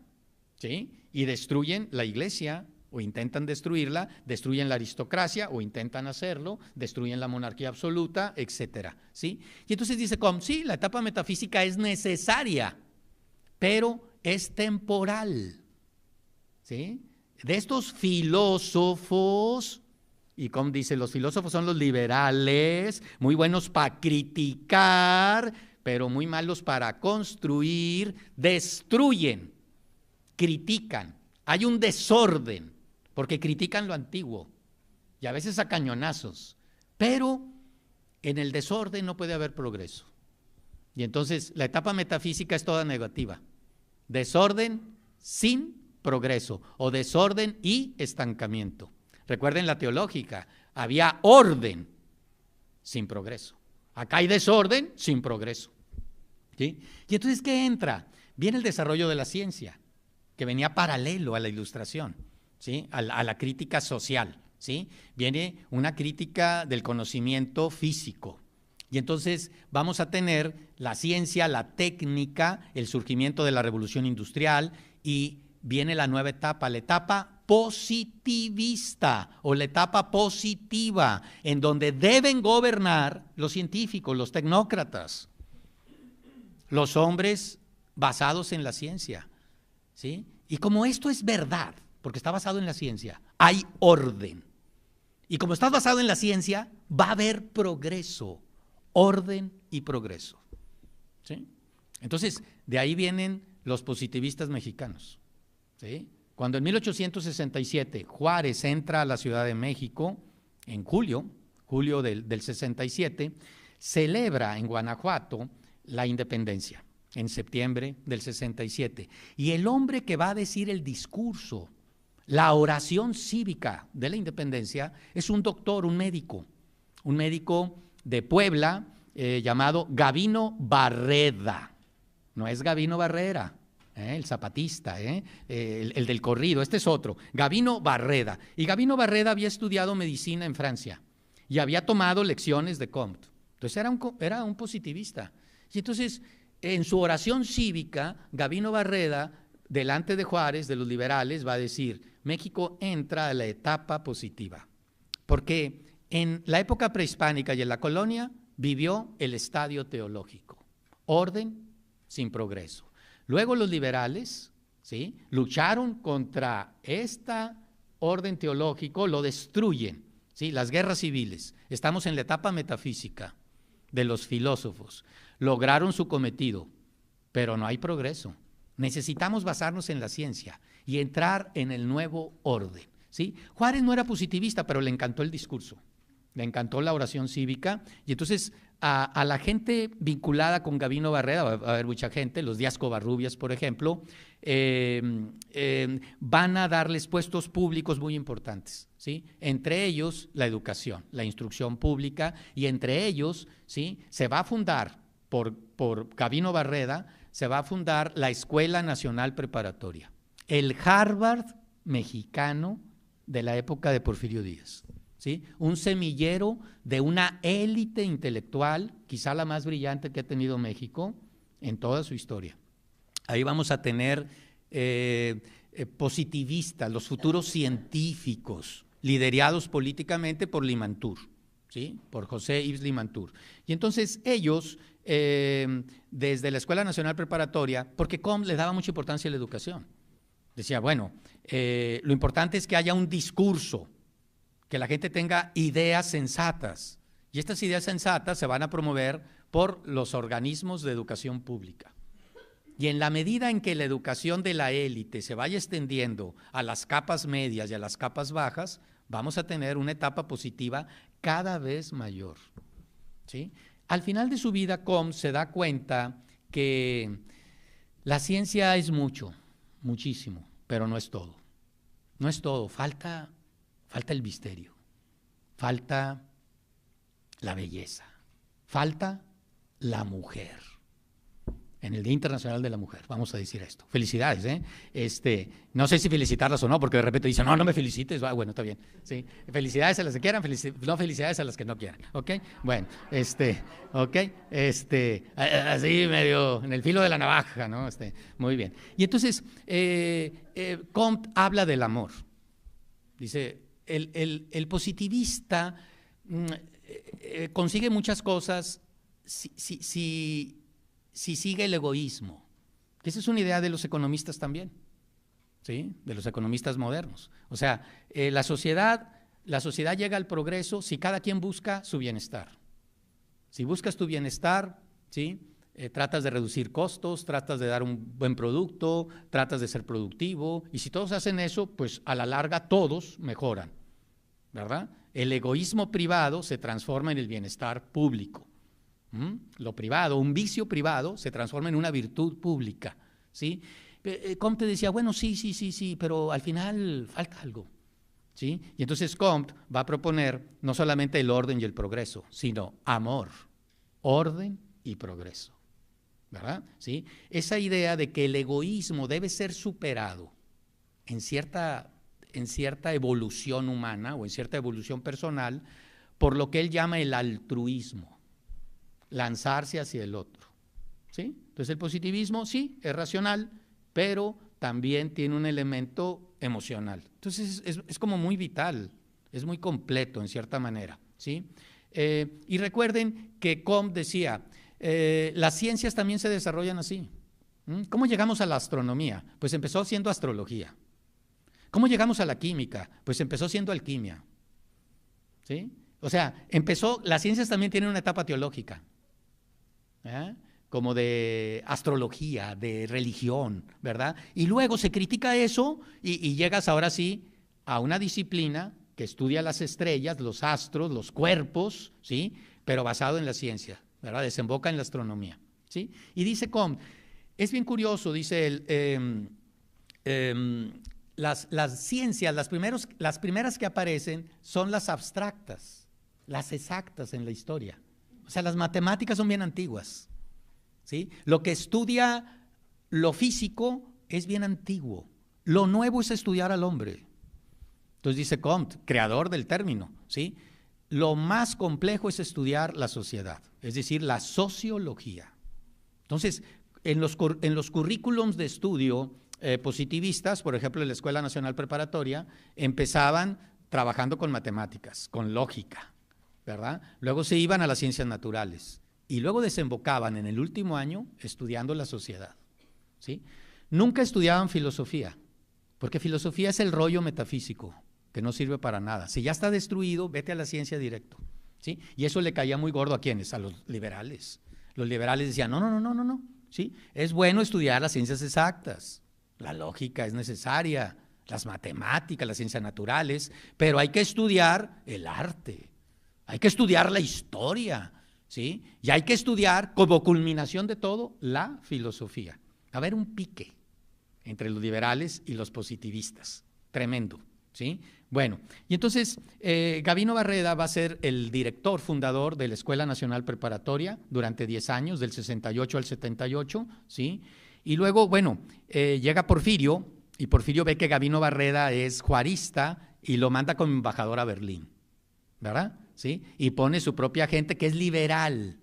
¿sí? Y destruyen la iglesia, o intentan destruirla, destruyen la aristocracia o intentan hacerlo, destruyen la monarquía absoluta, etcétera, ¿sí? Y entonces dice Comte, sí, la etapa metafísica es necesaria, pero es temporal, ¿sí? De estos filósofos, y Comte dice, los filósofos son los liberales, muy buenos para criticar, pero muy malos para construir, destruyen, critican, hay un desorden, porque critican lo antiguo y a veces a cañonazos, pero en el desorden no puede haber progreso. Y entonces la etapa metafísica es toda negativa, desorden sin progreso o desorden y estancamiento. Recuerden la teológica, había orden sin progreso. Acá hay desorden sin progreso, ¿sí? Y entonces, ¿qué entra? Viene el desarrollo de la ciencia, que venía paralelo a la Ilustración, ¿sí? A la crítica social, ¿sí? Viene una crítica del conocimiento físico. Y entonces vamos a tener la ciencia, la técnica, el surgimiento de la revolución industrial y viene la nueva etapa, la etapa positivista o la etapa positiva, en donde deben gobernar los científicos, los tecnócratas, los hombres basados en la ciencia, ¿sí? Y como esto es verdad, porque está basado en la ciencia, hay orden. Y como estás basado en la ciencia, va a haber progreso, orden y progreso, ¿sí? Entonces, de ahí vienen los positivistas mexicanos, ¿sí? Cuando en 1867 Juárez entra a la Ciudad de México, en julio del 67, celebra en Guanajuato la independencia, en septiembre del 67. Y el hombre que va a decir el discurso, la oración cívica de la independencia, es un doctor, un médico de Puebla llamado Gavino Barreda. No es Gavino Barrera, el zapatista, el del corrido, este es otro, Gavino Barreda. Y Gavino Barreda había estudiado medicina en Francia y había tomado lecciones de Comte. Entonces era un positivista. Y entonces, en su oración cívica, Gavino Barreda, delante de Juárez, de los liberales, va a decir: México entra a la etapa positiva. Porque en la época prehispánica y en la colonia vivió el estadio teológico, orden sin progreso. Luego los liberales, ¿sí?, lucharon contra este orden teológico, lo destruyen, ¿sí?, las guerras civiles. Estamos en la etapa metafísica de los filósofos. Lograron su cometido, pero no hay progreso. Necesitamos basarnos en la ciencia y entrar en el nuevo orden, ¿sí? Juárez no era positivista, pero le encantó el discurso, le encantó la oración cívica, y entonces a la gente vinculada con Gavino Barreda, va a haber mucha gente, los Díaz Covarrubias, por ejemplo, van a darles puestos públicos muy importantes, ¿sí? Entre ellos la educación, la instrucción pública, y entre ellos, ¿sí?, se va a fundar por Gavino Barreda, se va a fundar la Escuela Nacional Preparatoria, el Harvard mexicano de la época de Porfirio Díaz, ¿sí? Un semillero de una élite intelectual, quizá la más brillante que ha tenido México en toda su historia. Ahí vamos a tener positivistas, los futuros científicos, liderados políticamente por Limantour, ¿sí?, por José Yves Limantour. Y entonces ellos, desde la Escuela Nacional Preparatoria, porque Comte le daba mucha importancia a la educación, decía, bueno, lo importante es que haya un discurso, que la gente tenga ideas sensatas, y estas ideas sensatas se van a promover por los organismos de educación pública. Y en la medida en que la educación de la élite se vaya extendiendo a las capas medias y a las capas bajas, vamos a tener una etapa positiva cada vez mayor, ¿sí? Al final de su vida, Comte se da cuenta que la ciencia es mucho, muchísimo, pero no es todo. No es todo, falta el misterio, falta la belleza, falta la mujer. En el Día Internacional de la Mujer, vamos a decir esto. Felicidades, no sé si felicitarlas o no, porque de repente dicen, no me felicites, bueno, está bien, ¿sí? Felicidades a las que quieran, no felicidades a las que no quieran, ¿ok? Bueno, así medio en el filo de la navaja, ¿no? Muy bien. Y entonces, Comte habla del amor. Dice, el positivista consigue muchas cosas si sigue el egoísmo. Esa es una idea de los economistas también, ¿sí?, de los economistas modernos. O sea, la sociedad llega al progreso si cada quien busca su bienestar. Si buscas tu bienestar, ¿sí?, tratas de reducir costos, tratas de dar un buen producto, tratas de ser productivo, y si todos hacen eso, pues a la larga todos mejoran, ¿verdad? El egoísmo privado se transforma en el bienestar público. Lo privado, un vicio privado, se transforma en una virtud pública, ¿sí? Comte decía, bueno, sí, pero al final falta algo, ¿sí? Y entonces Comte va a proponer no solamente el orden y el progreso, sino amor, orden y progreso, ¿verdad? ¿Sí? Esa idea de que el egoísmo debe ser superado en cierta evolución humana o en cierta evolución personal por lo que él llama el altruismo, lanzarse hacia el otro, ¿sí? Entonces el positivismo sí es racional, pero también tiene un elemento emocional. Entonces es como muy vital, es muy completo en cierta manera, ¿sí? Y recuerden que Comte decía, Las ciencias también se desarrollan así. ¿Cómo llegamos a la astronomía? Pues empezó siendo astrología. ¿Cómo llegamos a la química? Pues empezó siendo alquimia. ¿Sí? O sea, las ciencias también tienen una etapa teológica, como de astrología, de religión, ¿verdad? Y luego se critica eso y llegas ahora sí a una disciplina que estudia las estrellas, los astros, los cuerpos, ¿sí? Pero basado en la ciencia, ¿verdad? Desemboca en la astronomía, ¿sí? Y dice Comte, es bien curioso, dice él, las ciencias, las primeras que aparecen son las abstractas, las exactas en la historia. O sea, las matemáticas son bien antiguas, ¿sí? Lo que estudia lo físico es bien antiguo. Lo nuevo es estudiar al hombre. Entonces dice Comte, creador del término, ¿sí? Lo más complejo es estudiar la sociedad, es decir, la sociología. Entonces, en los currículums de estudio positivistas, por ejemplo, en la Escuela Nacional Preparatoria, empezaban trabajando con matemáticas, con lógica, ¿verdad? Luego se iban a las ciencias naturales y luego desembocaban en el último año estudiando la sociedad, ¿sí? Nunca estudiaban filosofía, porque filosofía es el rollo metafísico, que no sirve para nada. Si ya está destruido, vete a la ciencia directo, ¿sí? Y eso le caía muy gordo a ¿quiénes? A los liberales. Los liberales decían, no, ¿sí? Es bueno estudiar las ciencias exactas, la lógica es necesaria, las matemáticas, las ciencias naturales, pero hay que estudiar el arte, hay que estudiar la historia, ¿sí? Y hay que estudiar, como culminación de todo, la filosofía. Va a haber un pique entre los liberales y los positivistas, tremendo, ¿sí? Bueno, y entonces Gavino Barreda va a ser el director fundador de la Escuela Nacional Preparatoria durante 10 años, del 68 al 78, ¿sí? Y luego, bueno, llega Porfirio, y Porfirio ve que Gavino Barreda es juarista y lo manda como embajador a Berlín, ¿verdad? ¿Sí? Y pone su propia gente que es liberal,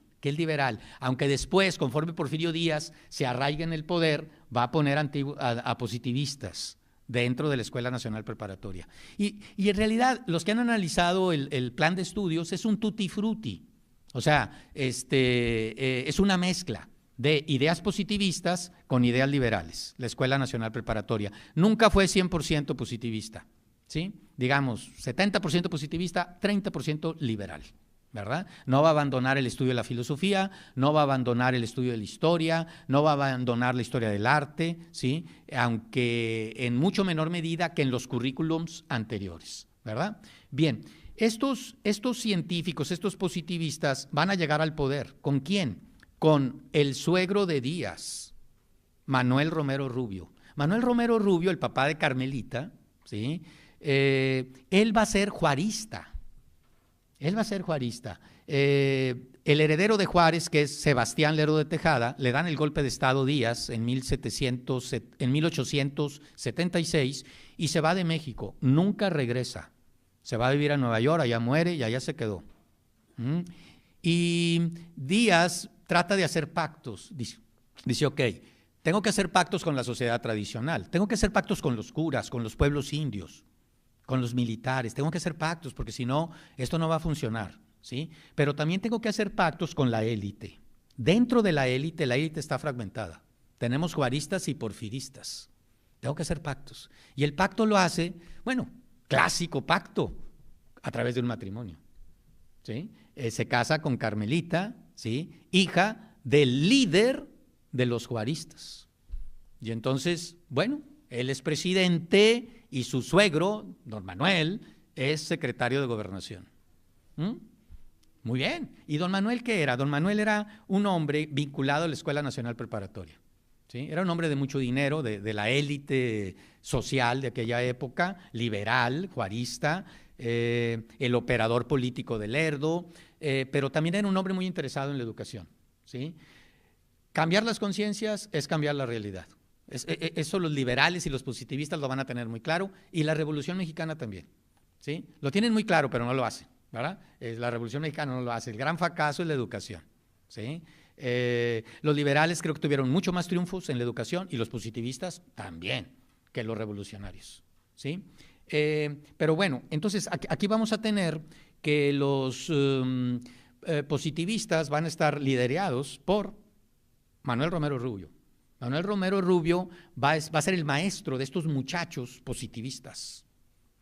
aunque después, conforme Porfirio Díaz se arraiga en el poder, va a poner a positivistas dentro de la Escuela Nacional Preparatoria. Y en realidad, los que han analizado el plan de estudios es un tutti frutti, o sea, es una mezcla de ideas positivistas con ideas liberales, la Escuela Nacional Preparatoria. Nunca fue 100% positivista, ¿sí? Digamos, 70% positivista, 30% liberal, ¿verdad? No va a abandonar el estudio de la filosofía, no va a abandonar el estudio de la historia, no va a abandonar la historia del arte, ¿sí? Aunque en mucho menor medida que en los currículums anteriores, ¿verdad? Bien, estos científicos, estos positivistas van a llegar al poder. ¿Con quién? Con el suegro de Díaz, Manuel Romero Rubio. Manuel Romero Rubio, el papá de Carmelita, ¿sí? Él va a ser juarista. El heredero de Juárez, que es Sebastián Lerdo de Tejada, le dan el golpe de Estado Díaz en 1876 y se va de México. Nunca regresa. Se va a vivir a Nueva York, allá muere y allá se quedó. Y Díaz trata de hacer pactos. Dice, ok, tengo que hacer pactos con la sociedad tradicional, tengo que hacer pactos con los curas, con los pueblos indios, con los militares, tengo que hacer pactos porque si no, esto no va a funcionar, ¿sí? Pero también tengo que hacer pactos con la élite. Dentro de la élite está fragmentada. Tenemos juaristas y porfiristas. Tengo que hacer pactos. Y el pacto lo hace, bueno, clásico pacto, a través de un matrimonio, ¿sí? Se casa con Carmelita, ¿sí? Hija del líder de los juaristas. Y entonces, bueno, él es presidente y su suegro, don Manuel, es secretario de Gobernación. Muy bien. ¿Y don Manuel qué era? Don Manuel era un hombre vinculado a la Escuela Nacional Preparatoria, ¿sí? Era un hombre de mucho dinero, de la élite social de aquella época, liberal, juarista, el operador político de Lerdo, pero también era un hombre muy interesado en la educación, ¿sí? Cambiar las conciencias es cambiar la realidad. Eso los liberales y los positivistas lo van a tener muy claro, y la Revolución Mexicana también, ¿sí? Lo tienen muy claro, pero no lo hacen, ¿verdad? La Revolución Mexicana no lo hace. El gran fracaso es la educación, ¿sí? Los liberales creo que tuvieron mucho más triunfos en la educación y los positivistas también que los revolucionarios, ¿sí? Pero bueno, entonces aquí vamos a tener que positivistas van a estar liderados por Manuel Romero Rubio. Manuel Romero Rubio va a ser el maestro de estos muchachos positivistas,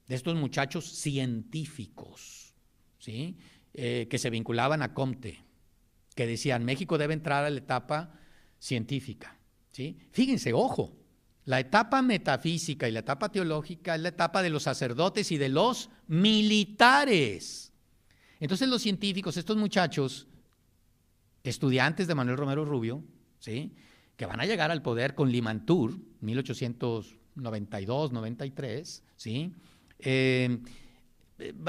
de estos muchachos científicos, ¿sí? Que se vinculaban a Comte, que decían México debe entrar a la etapa científica, ¿sí? Fíjense, ojo, la etapa metafísica y la etapa teológica es la etapa de los sacerdotes y de los militares. Entonces los científicos, estos muchachos, estudiantes de Manuel Romero Rubio, ¿sí?, que van a llegar al poder con Limantour, 1892-93, ¿sí?,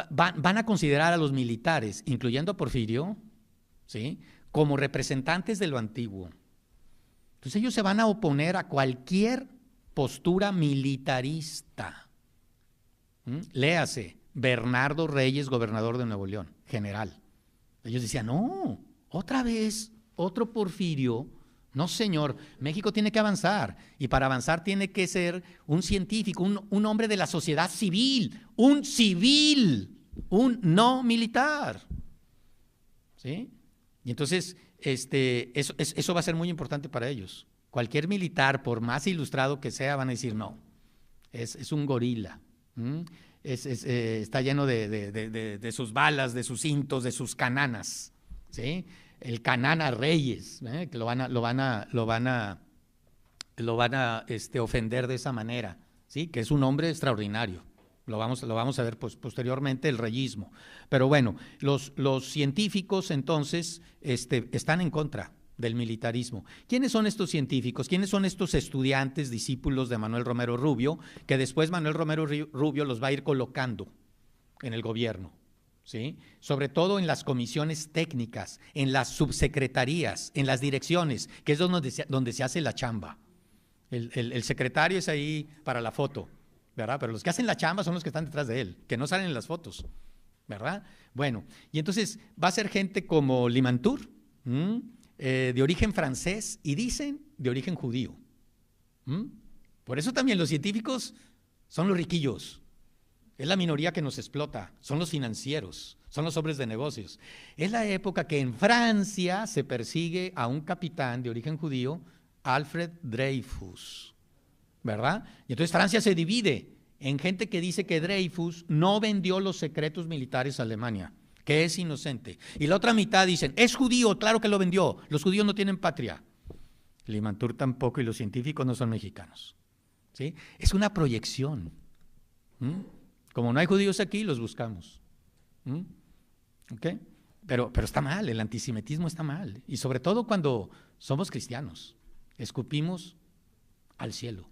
van a considerar a los militares, incluyendo a Porfirio, ¿sí?, como representantes de lo antiguo. Entonces ellos se van a oponer a cualquier postura militarista. Léase, Bernardo Reyes, gobernador de Nuevo León, general. Ellos decían, no, otra vez, otro Porfirio. No, señor, México tiene que avanzar, y para avanzar tiene que ser un científico, un hombre de la sociedad civil, un no militar. ¿Sí? Y entonces, eso va a ser muy importante para ellos. Cualquier militar, por más ilustrado que sea, van a decir, no, es un gorila. Está lleno de sus balas, de sus cintos, de sus cananas, ¿sí? El canana Reyes, que lo van a ofender de esa manera, ¿sí? Que es un hombre extraordinario. Lo vamos a ver posteriormente, el reyismo. Pero bueno, los científicos entonces están en contra del militarismo. ¿Quiénes son estos científicos? ¿Quiénes son estos estudiantes, discípulos de Manuel Romero Rubio, que después Manuel Romero Rubio los va a ir colocando en el gobierno? ¿Sí? Sobre todo en las comisiones técnicas, en las subsecretarías, en las direcciones, que es donde se hace la chamba. El secretario es ahí para la foto, ¿verdad? Pero los que hacen la chamba son los que están detrás de él, que no salen en las fotos, ¿verdad? Bueno, y entonces va a ser gente como Limantour, de origen francés, y dicen de origen judío. Por eso también los científicos son los riquillos. Es la minoría que nos explota, son los financieros, son los hombres de negocios. Es la época que en Francia se persigue a un capitán de origen judío, Alfred Dreyfus, ¿verdad? Y entonces Francia se divide en gente que dice que Dreyfus no vendió los secretos militares a Alemania, que es inocente. Y la otra mitad dicen, es judío, claro que lo vendió, los judíos no tienen patria. Limantour tampoco, y los científicos no son mexicanos, ¿sí? Es una proyección. Como no hay judíos aquí, los buscamos. ¿Okay? Pero está mal, el antisemitismo está mal. Y sobre todo cuando somos cristianos, escupimos al cielo.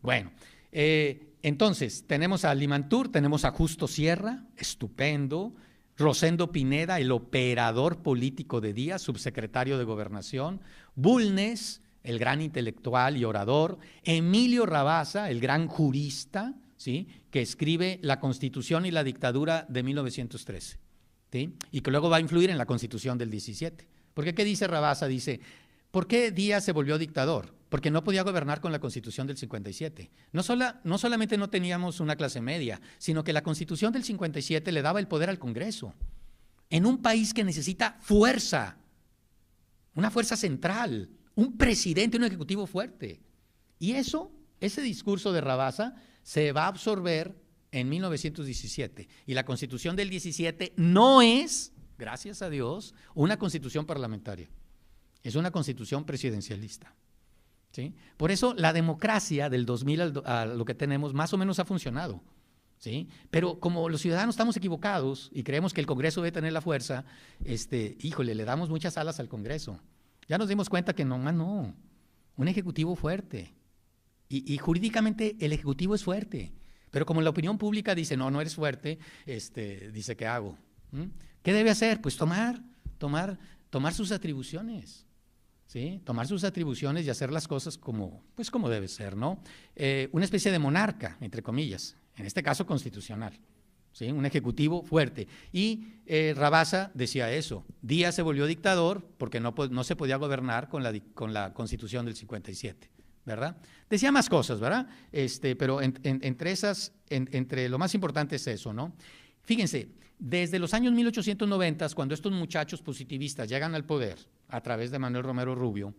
Bueno, entonces tenemos a Limantour, tenemos a Justo Sierra, estupendo, Rosendo Pineda, el operador político de Díaz, subsecretario de Gobernación, Bulnes, el gran intelectual y orador, Emilio Rabasa, el gran jurista, ¿sí?, que escribe la Constitución y la Dictadura de 1913, ¿sí?, y que luego va a influir en la Constitución del 17. Porque ¿qué dice Rabasa? Dice, ¿por qué Díaz se volvió dictador? Porque no podía gobernar con la Constitución del 57. No solamente no teníamos una clase media, sino que la Constitución del 57 le daba el poder al Congreso, en un país que necesita fuerza, una fuerza central, un presidente, un ejecutivo fuerte. Y ese discurso de Rabasa se va a absorber en 1917. Y la Constitución del 17 no es, gracias a Dios, una constitución parlamentaria. Es una constitución presidencialista, ¿sí? Por eso la democracia del 2000 a lo que tenemos más o menos ha funcionado, ¿sí? Pero como los ciudadanos estamos equivocados y creemos que el Congreso debe tener la fuerza, híjole, le damos muchas alas al Congreso. Ya nos dimos cuenta que nomás no, un ejecutivo fuerte. Y jurídicamente el ejecutivo es fuerte, pero como la opinión pública dice, no eres fuerte, dice, ¿qué hago? ¿Qué debe hacer? Pues tomar sus atribuciones, ¿sí? Tomar sus atribuciones y hacer las cosas como debe ser, ¿no? Una especie de monarca, entre comillas, en este caso constitucional, ¿sí? Un ejecutivo fuerte. Y Rabasa decía eso, Díaz se volvió dictador porque no se podía gobernar con la Constitución del 57. ¿Verdad? Decía más cosas, ¿verdad? Pero entre lo más importante es eso, ¿no? Fíjense, Desde los años 1890, cuando estos muchachos positivistas llegan al poder a través de Manuel Romero Rubio,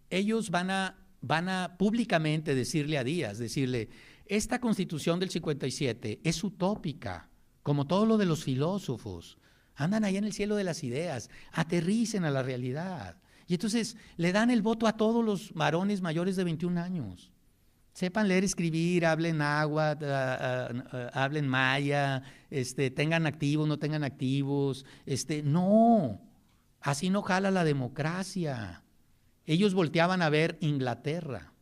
ellos van a públicamente decirle a Díaz, esta Constitución del 57 es utópica, como todo lo de los filósofos, andan allá en el cielo de las ideas, aterricen a la realidad. Y entonces le dan el voto a todos los varones mayores de 21 años. Sepan leer, escribir, hablen náhuatl, hablen maya, tengan activos, no tengan activos. No, así no jala la democracia. Ellos volteaban a ver Inglaterra,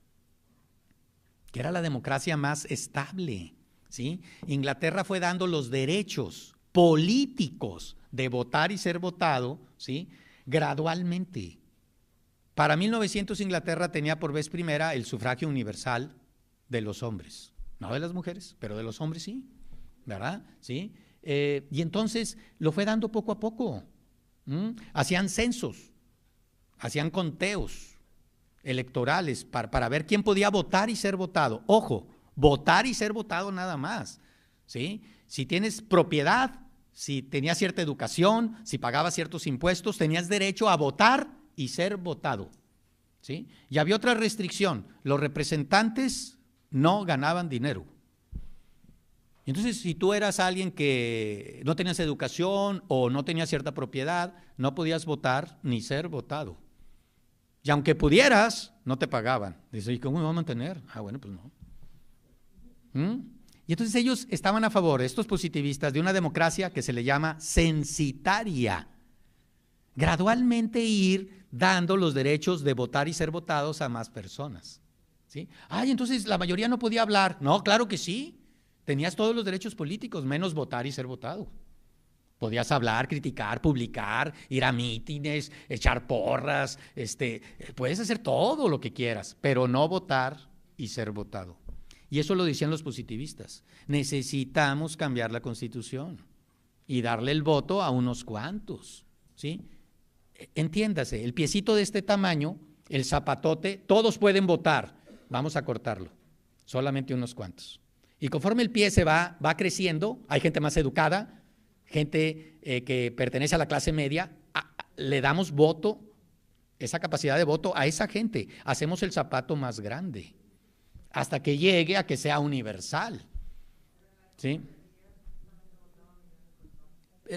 que era la democracia más estable, ¿sí? Inglaterra fue dando los derechos políticos de votar y ser votado, ¿sí? Gradualmente. Para 1900 Inglaterra tenía por vez primera el sufragio universal de los hombres, no de las mujeres, pero de los hombres sí, ¿verdad? ¿Sí? Y entonces lo fue dando poco a poco. Hacían censos, hacían conteos electorales para ver quién podía votar y ser votado. Ojo, votar y ser votado nada más, ¿sí? Si tienes propiedad, si tenías cierta educación, si pagabas ciertos impuestos, tenías derecho a votar y ser votado, ¿sí? Y había otra restricción, los representantes no ganaban dinero. Entonces, si tú eras alguien que no tenías educación o no tenías cierta propiedad, no podías votar ni ser votado. Y aunque pudieras, no te pagaban. Dice, ¿y cómo me va a mantener? Ah, bueno, pues no. Y entonces ellos estaban a favor, estos positivistas, de una democracia que se le llama censitaria. Gradualmente ir dando los derechos de votar y ser votados a más personas, ¿sí? Ay, entonces la mayoría no podía hablar. No, claro que sí. Tenías todos los derechos políticos, menos votar y ser votado. Podías hablar, criticar, publicar, ir a mítines, echar porras, puedes hacer todo lo que quieras, pero no votar y ser votado. Y eso lo decían los positivistas. Necesitamos cambiar la Constitución y darle el voto a unos cuantos, ¿sí? Entiéndase, el piecito de este tamaño, el zapatote, todos pueden votar. Vamos a cortarlo, solamente unos cuantos. Y conforme el pie se va creciendo, hay gente más educada, gente que pertenece a la clase media, le damos voto, esa capacidad de voto a esa gente. Hacemos el zapato más grande, hasta que llegue a que sea universal, ¿sí?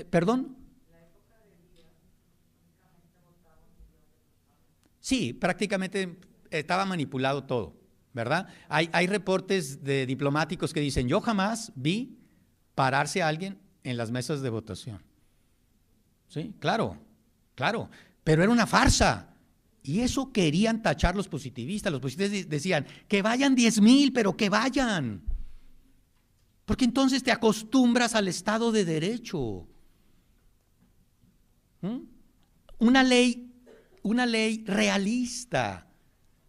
¿Perdón? Sí, prácticamente estaba manipulado todo, ¿verdad? Hay reportes de diplomáticos que dicen, yo jamás vi pararse a alguien en las mesas de votación. Sí, claro, pero era una farsa. Y eso querían tachar los positivistas. Los positivistas decían, que vayan 10,000, pero que vayan. Porque entonces te acostumbras al Estado de Derecho. Una ley realista,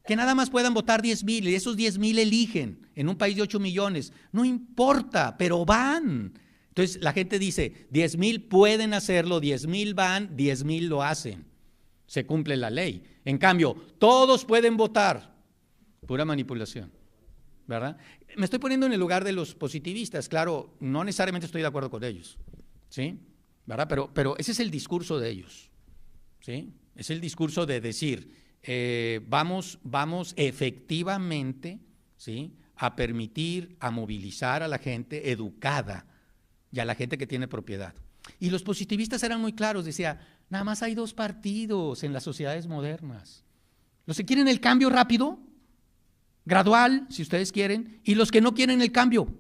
que nada más puedan votar 10,000 y esos 10,000 eligen en un país de 8 millones. No importa, pero van. Entonces la gente dice, 10,000 pueden hacerlo, 10,000 van, 10,000 lo hacen. Se cumple la ley. En cambio, todos pueden votar. Pura manipulación, ¿verdad? Me estoy poniendo en el lugar de los positivistas, claro, no necesariamente estoy de acuerdo con ellos, ¿sí? ¿Verdad? Pero ese es el discurso de ellos, ¿sí? Es el discurso de decir, vamos efectivamente, ¿sí?, a permitir, a movilizar a la gente educada y a la gente que tiene propiedad. Y los positivistas eran muy claros, decía, nada más hay dos partidos en las sociedades modernas. Los que quieren el cambio rápido, gradual, si ustedes quieren, y los que no quieren el cambio.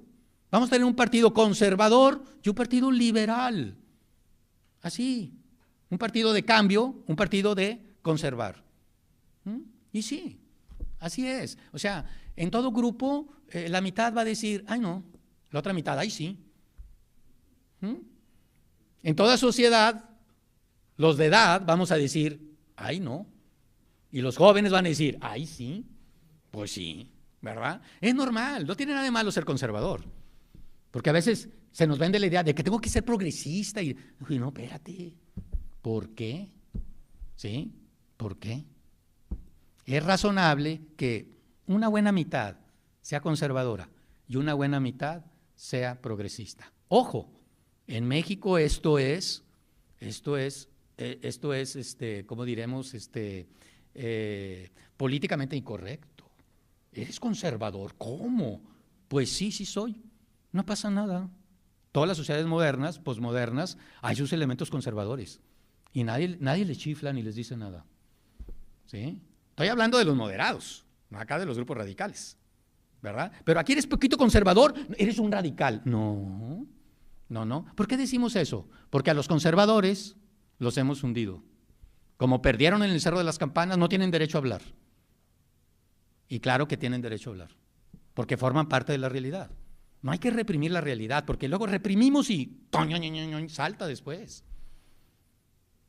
Vamos a tener un partido conservador y un partido liberal. Así, un partido de cambio, un partido de conservar. Y sí, así es. O sea, en todo grupo, la mitad va a decir, ay no, la otra mitad, ay sí. En toda sociedad, los de edad vamos a decir, ay no. Y los jóvenes van a decir, ay sí, pues sí, ¿verdad? Es normal, no tiene nada de malo ser conservador. Porque a veces se nos vende la idea de que tengo que ser progresista y no, espérate, ¿por qué? ¿Sí? ¿Por qué? Es razonable que una buena mitad sea conservadora y una buena mitad sea progresista. Ojo, en México esto es, ¿cómo diremos? Políticamente incorrecto. ¿Eres conservador? ¿Cómo? Pues sí, sí soy. No pasa nada. Todas las sociedades modernas, posmodernas, hay sus elementos conservadores. Y nadie les chifla ni les dice nada. ¿Sí? Estoy hablando de los moderados, no acá de los grupos radicales, ¿verdad? Pero aquí eres poquito conservador, eres un radical. No. ¿Por qué decimos eso? Porque a los conservadores los hemos hundido. Como perdieron en el Cerro de las Campanas, no tienen derecho a hablar. Y claro que tienen derecho a hablar, porque forman parte de la realidad. No hay que reprimir la realidad, porque luego reprimimos y salta después,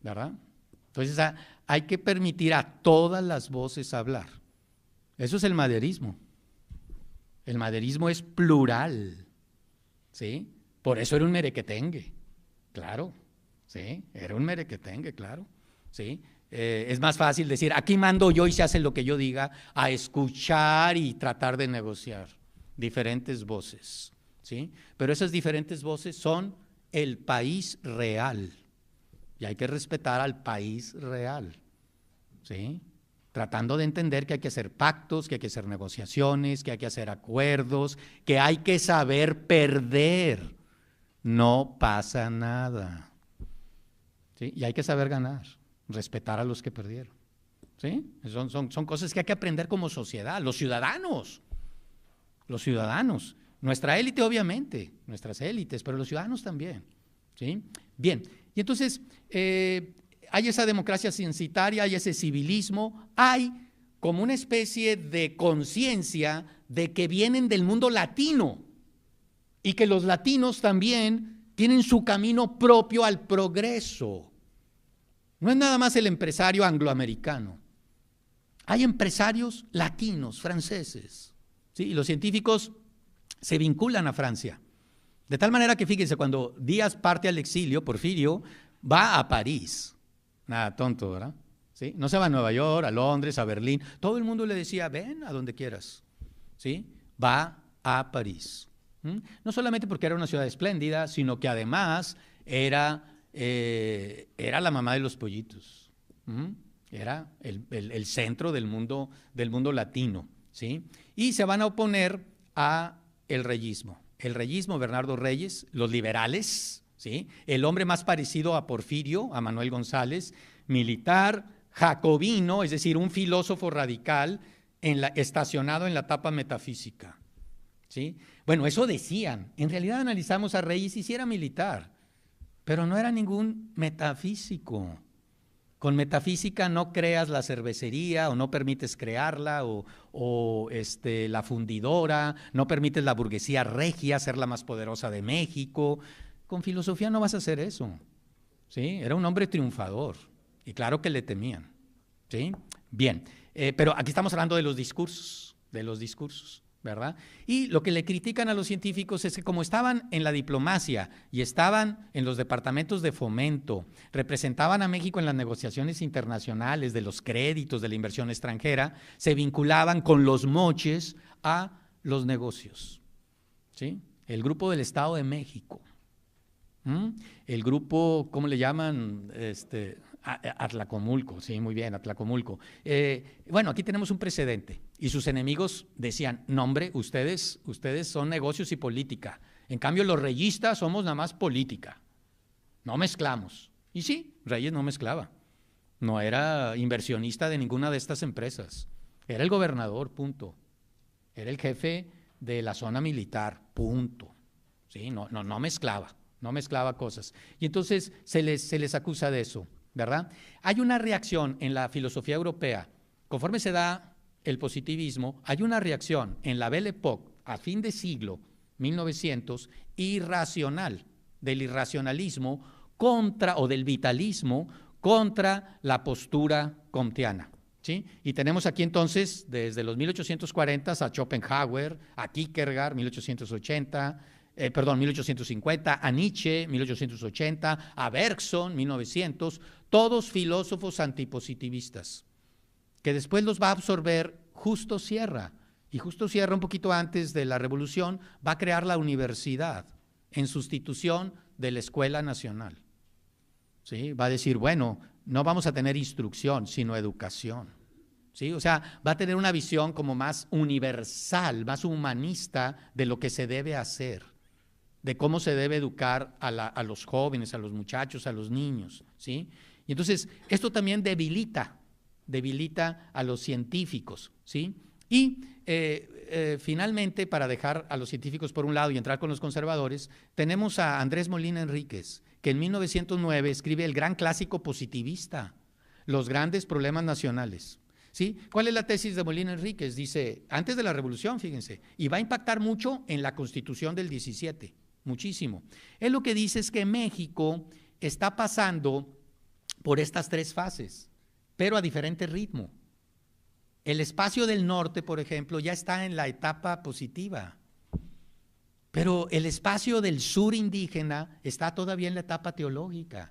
¿verdad? Entonces hay que permitir a todas las voces hablar. Eso es el maderismo. El maderismo es plural, ¿sí? Por eso era un merequetengue, claro, ¿sí? Era un merequetengue, claro, ¿sí? Es más fácil decir, aquí mando yo y se hace lo que yo diga, a escuchar y tratar de negociar diferentes voces, ¿sí? Pero esas diferentes voces son el país real y hay que respetar al país real, ¿sí? Tratando de entender que hay que hacer pactos, que hay que hacer negociaciones, que hay que hacer acuerdos, que hay que saber perder. No pasa nada, ¿sí? Y hay que saber ganar, respetar a los que perdieron, ¿sí? Son cosas que hay que aprender como sociedad, los ciudadanos, nuestra élite obviamente, nuestras élites, pero los ciudadanos también, ¿sí? Bien, y entonces hay esa democracia censitaria, hay ese civilismo, hay como una especie de conciencia de que vienen del mundo latino y que los latinos también tienen su camino propio al progreso. No es nada más el empresario angloamericano. Hay empresarios latinos, franceses, ¿sí? Y los científicos se vinculan a Francia. De tal manera que, fíjense, cuando Díaz parte al exilio, Porfirio va a París. Nada tonto, ¿verdad? ¿Sí? No se va a Nueva York, a Londres, a Berlín. Todo el mundo le decía, ven a donde quieras, ¿sí? Va a París. No solamente porque era una ciudad espléndida, sino que además era la mamá de los pollitos. Era el centro del mundo latino, ¿sí? Y se van a oponer a el reyismo. El reyismo, Bernardo Reyes, los liberales, ¿sí? El hombre más parecido a Porfirio, a Manuel González, militar, jacobino, es decir, un filósofo radical estacionado en la etapa metafísica, ¿sí? Bueno, eso decían. En realidad analizamos a Reyes y sí era militar, pero no era ningún metafísico. Con metafísica no creas la cervecería o no permites crearla o la fundidora, no permites la burguesía regia ser la más poderosa de México. Con filosofía no vas a hacer eso, ¿sí? Era un hombre triunfador y claro que le temían, ¿sí? Bien, pero aquí estamos hablando de los discursos, ¿verdad? Y lo que le critican a los científicos es que como estaban en la diplomacia y estaban en los departamentos de fomento, representaban a México en las negociaciones internacionales de los créditos de la inversión extranjera, se vinculaban con los moches a los negocios, ¿sí? El grupo del Estado de México, el grupo, ¿cómo le llaman? Atlacomulco, sí, muy bien, Atlacomulco. Bueno, aquí tenemos un precedente y sus enemigos decían, no hombre, ustedes son negocios y política. En cambio, los reyistas somos nada más política. No mezclamos. Y sí, Reyes no mezclaba. No era inversionista de ninguna de estas empresas. Era el gobernador, punto. Era el jefe de la zona militar, punto. Sí, no mezclaba cosas. Y entonces se les acusa de eso, ¿verdad? Hay una reacción en la filosofía europea, conforme se da el positivismo, hay una reacción en la Belle Époque, a fin de siglo 1900, irracional, del irracionalismo o del vitalismo contra la postura comteana, ¿sí? Y tenemos aquí entonces, desde los 1840 a Schopenhauer, a Kierkegaard, 1850, 1850, a Nietzsche, 1880, a Bergson, 1900, todos filósofos antipositivistas, que después los va a absorber Justo Sierra, Y justo cierra un poquito antes de la revolución, va a crear la universidad en sustitución de la Escuela Nacional. ¿Sí? Va a decir, bueno, no vamos a tener instrucción, sino educación. ¿Sí? O sea, va a tener una visión como más universal, más humanista de lo que se debe hacer, de cómo se debe educar a los jóvenes, a los muchachos, a los niños. ¿Sí? Y entonces, esto también debilita a los científicos. ¿Sí? Y finalmente, para dejar a los científicos por un lado y entrar con los conservadores, tenemos a Andrés Molina Enríquez, que en 1909 escribe el gran clásico positivista, Los grandes problemas nacionales. ¿Sí? ¿Cuál es la tesis de Molina Enríquez? Dice, antes de la revolución, fíjense, y va a impactar mucho en la Constitución del 17, muchísimo. Él lo que dice es que México está pasando por estas tres fases, pero a diferente ritmo. El espacio del norte, por ejemplo, ya está en la etapa positiva, pero el espacio del sur indígena está todavía en la etapa teológica.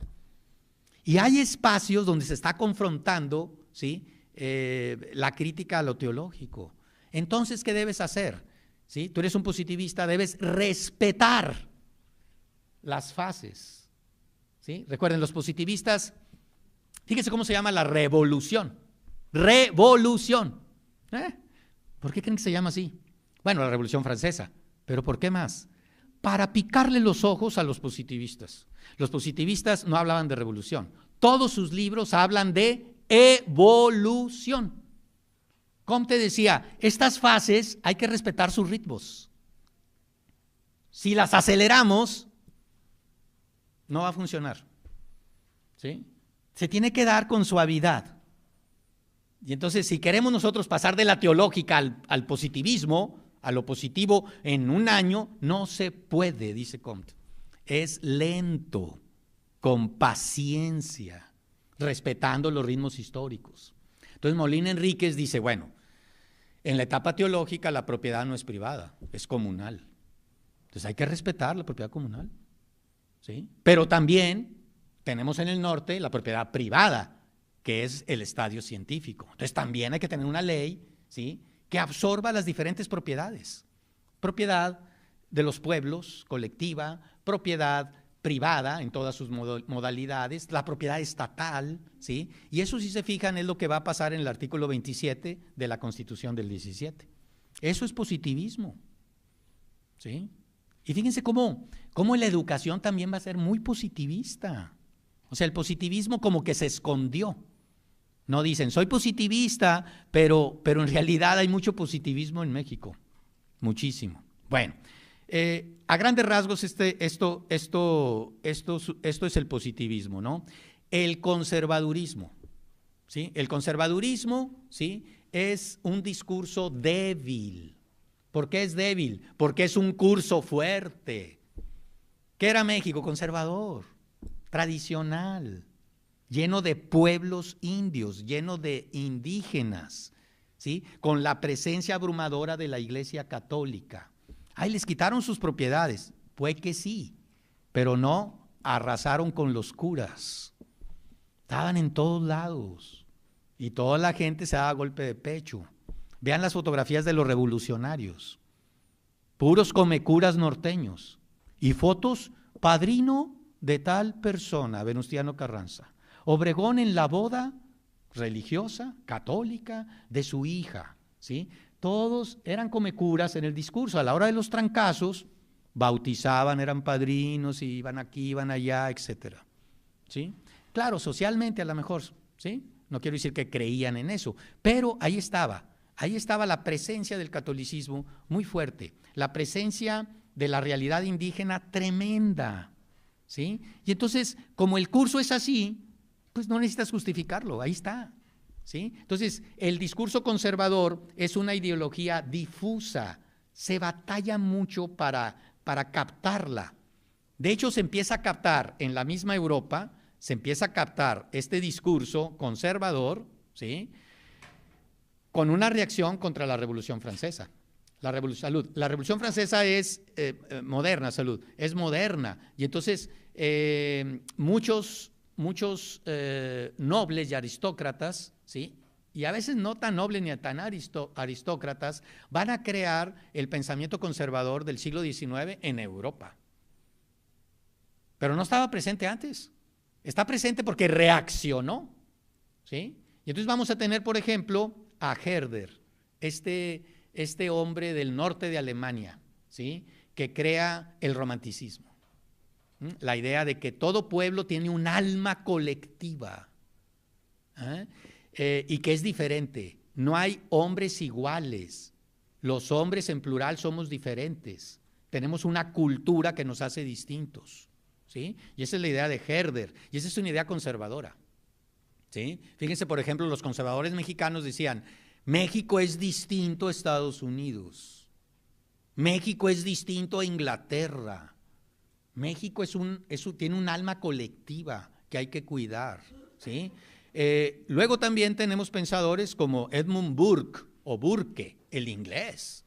Y hay espacios donde se está confrontando, ¿sí?, la crítica a lo teológico. Entonces, ¿qué debes hacer? ¿Sí? Tú eres un positivista, debes respetar las fases. ¿Sí? Recuerden, los positivistas, fíjense cómo se llama la revolución. Revolución. ¿Por qué creen que se llama así? Bueno, la Revolución Francesa, pero ¿por qué más? Para picarle los ojos a los positivistas. Los positivistas no hablaban de revolución. Todos sus libros hablan de evolución. Comte decía, estas fases hay que respetar sus ritmos. Si las aceleramos, no va a funcionar. ¿Sí? Se tiene que dar con suavidad. Y entonces, si queremos nosotros pasar de la teológica al positivismo, a lo positivo en un año, no se puede, dice Comte. Es lento, con paciencia, respetando los ritmos históricos. Entonces Molina Enríquez dice, bueno, en la etapa teológica la propiedad no es privada, es comunal. Entonces hay que respetar la propiedad comunal. ¿Sí? Pero también tenemos en el norte la propiedad privada, que es el estadio científico. Entonces también hay que tener una ley, ¿sí?, que absorba las diferentes propiedades. Propiedad de los pueblos, colectiva, propiedad privada en todas sus modalidades, la propiedad estatal, ¿sí? Y eso, si se fijan, es lo que va a pasar en el artículo 27 de la Constitución del 17. Eso es positivismo, ¿sí? Y fíjense cómo la educación también va a ser muy positivista. O sea, el positivismo como que se escondió. No dicen, soy positivista, pero en realidad hay mucho positivismo en México, muchísimo. Bueno, a grandes rasgos esto es el positivismo, ¿no? El conservadurismo, ¿sí? El conservadurismo, ¿sí?, es un discurso débil. ¿Por qué es débil? Porque es un curso fuerte. ¿Qué era México? Conservador, tradicional, lleno de pueblos indios, lleno de indígenas, ¿sí?, con la presencia abrumadora de la Iglesia Católica. Ay, les quitaron sus propiedades, pues que sí, pero no arrasaron con los curas. Estaban en todos lados y toda la gente se daba golpe de pecho. Vean las fotografías de los revolucionarios, puros comecuras norteños, y fotos, padrino de tal persona, Venustiano Carranza. Obregón en la boda religiosa, católica, de su hija, ¿sí? Todos eran comecuras en el discurso. A la hora de los trancazos, bautizaban, eran padrinos, y iban aquí, iban allá, etcétera. ¿Sí? Claro, socialmente a lo mejor, ¿sí? No quiero decir que creían en eso, pero ahí estaba la presencia del catolicismo muy fuerte, la presencia de la realidad indígena tremenda, ¿sí? Y entonces, como el curso es así, pues no necesitas justificarlo, ahí está. ¿Sí? Entonces, el discurso conservador es una ideología difusa, se batalla mucho para captarla. De hecho, se empieza a captar en la misma Europa, se empieza a captar este discurso conservador, ¿sí?, con una reacción contra la Revolución Francesa. La Revolución Francesa es moderna, es moderna, y entonces muchos nobles y aristócratas, ¿sí?, y a veces no tan nobles ni tan aristócratas, van a crear el pensamiento conservador del siglo XIX en Europa. Pero no estaba presente antes. Está presente porque reaccionó, ¿sí? Y entonces vamos a tener, por ejemplo, a Herder, este hombre del norte de Alemania, ¿sí? Que crea el romanticismo. La idea de que todo pueblo tiene un alma colectiva, y que es diferente. No hay hombres iguales. Los hombres en plural somos diferentes. Tenemos una cultura que nos hace distintos, ¿sí? Y esa es la idea de Herder, y esa es una idea conservadora, ¿sí? Fíjense, por ejemplo, los conservadores mexicanos decían, México es distinto a Estados Unidos, México es distinto a Inglaterra, México tiene un alma colectiva que hay que cuidar, ¿sí? Luego también tenemos pensadores como Edmund Burke o Burke, el inglés,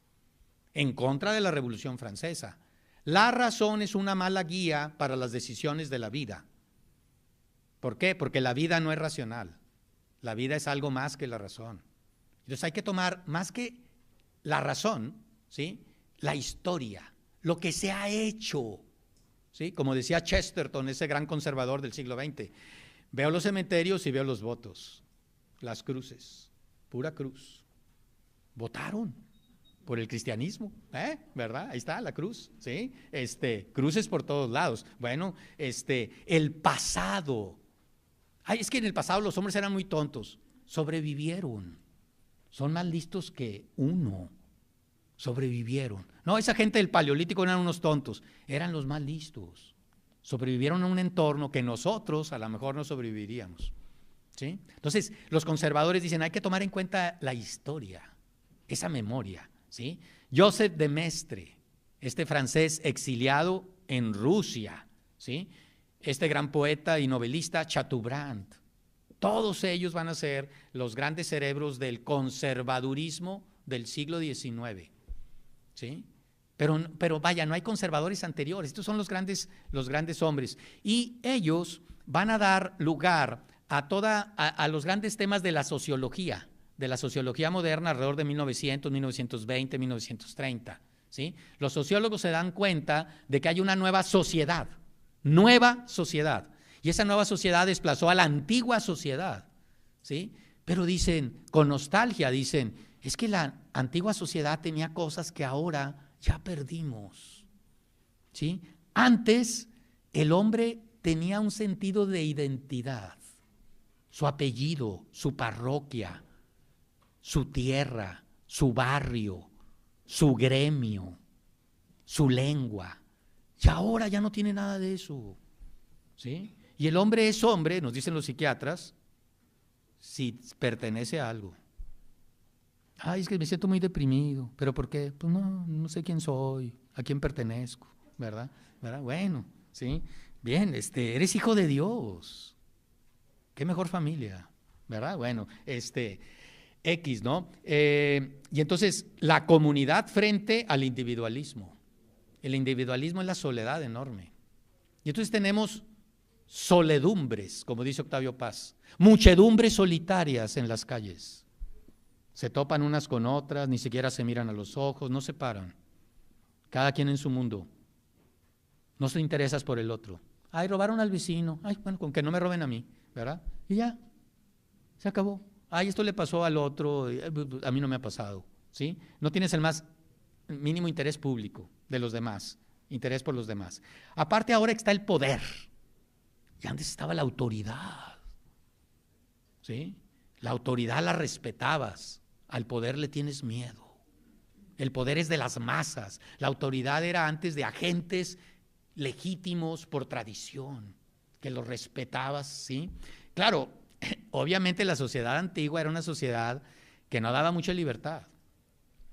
en contra de la Revolución Francesa. La razón es una mala guía para las decisiones de la vida. ¿Por qué? Porque la vida no es racional. La vida es algo más que la razón. Entonces hay que tomar más que la razón, ¿sí? La historia, lo que se ha hecho, ¿sí? Como decía Chesterton, ese gran conservador del siglo XX, veo los cementerios y veo los votos, las cruces, pura cruz. Votaron por el cristianismo, ¿verdad? Ahí está la cruz, ¿sí? Cruces por todos lados. Bueno, el pasado. Ay, es que en el pasado los hombres eran muy tontos, sobrevivieron. Son más listos que uno, sobrevivieron. No, esa gente del Paleolítico eran unos tontos, eran los más listos. Sobrevivieron a un entorno que nosotros a lo mejor no sobreviviríamos, ¿sí? Entonces, los conservadores dicen, hay que tomar en cuenta la historia, esa memoria, ¿sí? Joseph de Maistre, este francés exiliado en Rusia, ¿sí? Este gran poeta y novelista Chateaubriand, todos ellos van a ser los grandes cerebros del conservadurismo del siglo XIX, ¿sí? Pero vaya, no hay conservadores anteriores, estos son los grandes hombres, y ellos van a dar lugar a los grandes temas de la sociología moderna alrededor de 1900, 1920, 1930, ¿sí? Los sociólogos se dan cuenta de que hay una nueva sociedad, y esa nueva sociedad desplazó a la antigua sociedad, ¿sí? Pero dicen, con nostalgia, dicen, es que la antigua sociedad tenía cosas que ahora ya perdimos, ¿sí? Antes el hombre tenía un sentido de identidad, su apellido, su parroquia, su tierra, su barrio, su gremio, su lengua, y ahora ya no tiene nada de eso, ¿sí? Y el hombre es hombre, nos dicen los psiquiatras, si pertenece a algo. Ay, es que me siento muy deprimido. ¿Pero por qué? Pues no sé quién soy, a quién pertenezco, ¿verdad? Bueno, ¿sí? Bien, eres hijo de Dios. Qué mejor familia, ¿verdad? Bueno, X, ¿no? Y entonces, la comunidad frente al individualismo. El individualismo es la soledad enorme. Y entonces tenemos soledumbres, como dice Octavio Paz, muchedumbres solitarias en las calles. Se topan unas con otras, ni siquiera se miran a los ojos, no se paran. Cada quien en su mundo. No se interesas por el otro. Ay, robaron al vecino. Ay, bueno, con que no me roben a mí, ¿verdad? Y ya, se acabó. Ay, esto le pasó al otro, a mí no me ha pasado, ¿sí? No tienes el más mínimo interés público de los demás, interés por los demás. Aparte ahora está el poder. Y antes estaba la autoridad, ¿sí? La autoridad la respetabas, al poder le tienes miedo. El poder es de las masas, la autoridad era antes de agentes legítimos por tradición, que los respetabas, ¿sí? Claro, obviamente la sociedad antigua era una sociedad que no daba mucha libertad.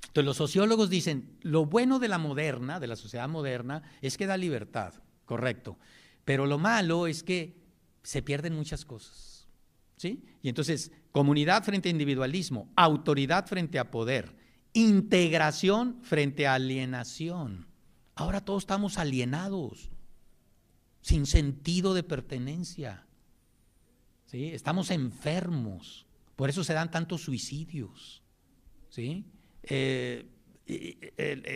Entonces los sociólogos dicen, lo bueno de la moderna, de la sociedad moderna, es que da libertad, correcto. Pero lo malo es que se pierden muchas cosas, ¿sí? Y entonces, comunidad frente a individualismo, autoridad frente a poder, integración frente a alienación. Ahora todos estamos alienados, sin sentido de pertenencia, ¿sí? Estamos enfermos Por eso se dan tantos suicidios, ¿sí?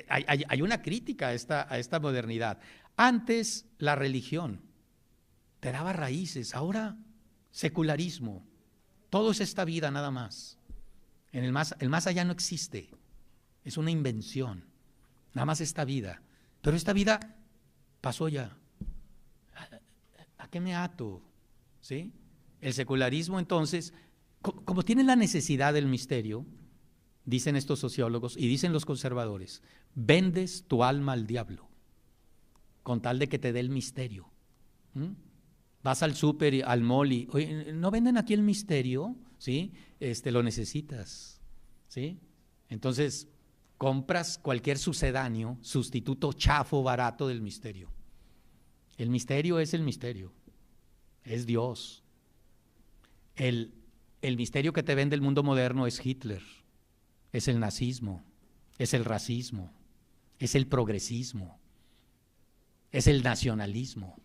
Hay una crítica a esta modernidad. Antes la religión te daba raíces, ahora secularismo. Todo es esta vida nada más. El más allá no existe, es una invención, nada más esta vida. Pero esta vida pasó ya. ¿A qué me ato? ¿Sí? El secularismo entonces, como tiene la necesidad del misterio, dicen estos sociólogos y dicen los conservadores, vendes tu alma al diablo con tal de que te dé el misterio. Vas al súper, al mall y, oye, ¿no venden aquí el misterio? ¿Sí? Lo necesitas, ¿sí? Entonces, compras cualquier sucedáneo, sustituto chafo, barato del misterio. El misterio es el misterio, es Dios. El misterio que te vende el mundo moderno es Hitler, es el nazismo, es el racismo, es el progresismo, es el nacionalismo.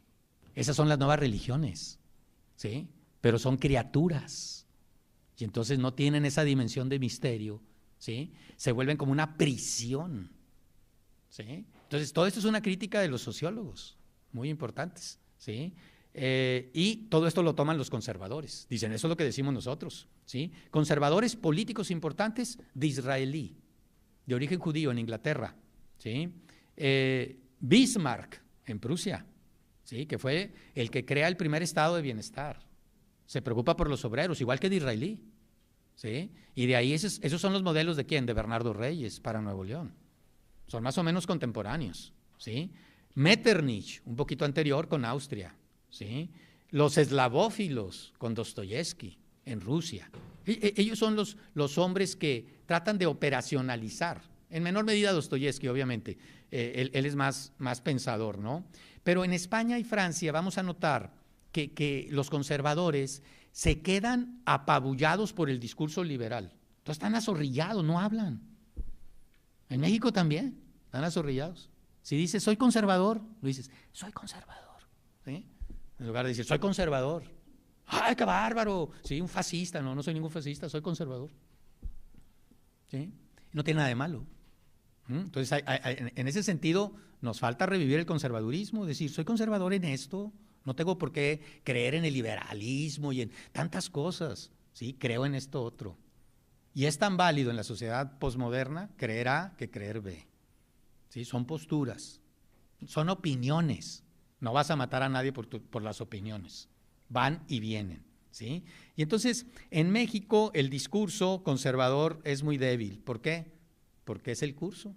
Esas son las nuevas religiones, ¿sí? Pero son criaturas y entonces no tienen esa dimensión de misterio, ¿sí? Se vuelven como una prisión, ¿sí? Entonces todo esto es una crítica de los sociólogos, muy importantes, ¿sí? Y todo esto lo toman los conservadores, dicen, eso es lo que decimos nosotros, ¿sí? Conservadores políticos importantes de israelí, de origen judío en Inglaterra, ¿sí? Bismarck en Prusia, ¿sí? Que fue el que crea el primer estado de bienestar, se preocupa por los obreros, igual que de israelí, ¿sí? Y de ahí esos son los modelos de ¿quién? De Bernardo Reyes para Nuevo León, son más o menos contemporáneos, ¿sí? Metternich, un poquito anterior con Austria, ¿sí? Los eslavófilos con Dostoyevsky en Rusia. Ellos son los hombres que tratan de operacionalizar, en menor medida Dostoyevsky, obviamente, él es más pensador, ¿no? Pero en España y Francia vamos a notar que los conservadores se quedan apabullados por el discurso liberal. Entonces están azorrillados, no hablan. En México también están azorrillados. Si dices, soy conservador, lo dices, soy conservador, ¿sí? En lugar de decir, soy conservador. ¡Ay, qué bárbaro! Sí, un fascista. No soy ningún fascista, soy conservador. ¿Sí? No tiene nada de malo. Entonces, en ese sentido, nos falta revivir el conservadurismo, decir, soy conservador en esto, no tengo por qué creer en el liberalismo y en tantas cosas, ¿sí? Creo en esto otro. Y es tan válido en la sociedad posmoderna creer A que creer B. ¿Sí? Son posturas, son opiniones. No vas a matar a nadie por las opiniones, van y vienen, ¿sí? Y entonces, en México el discurso conservador es muy débil. ¿Por qué? Porque es el curso.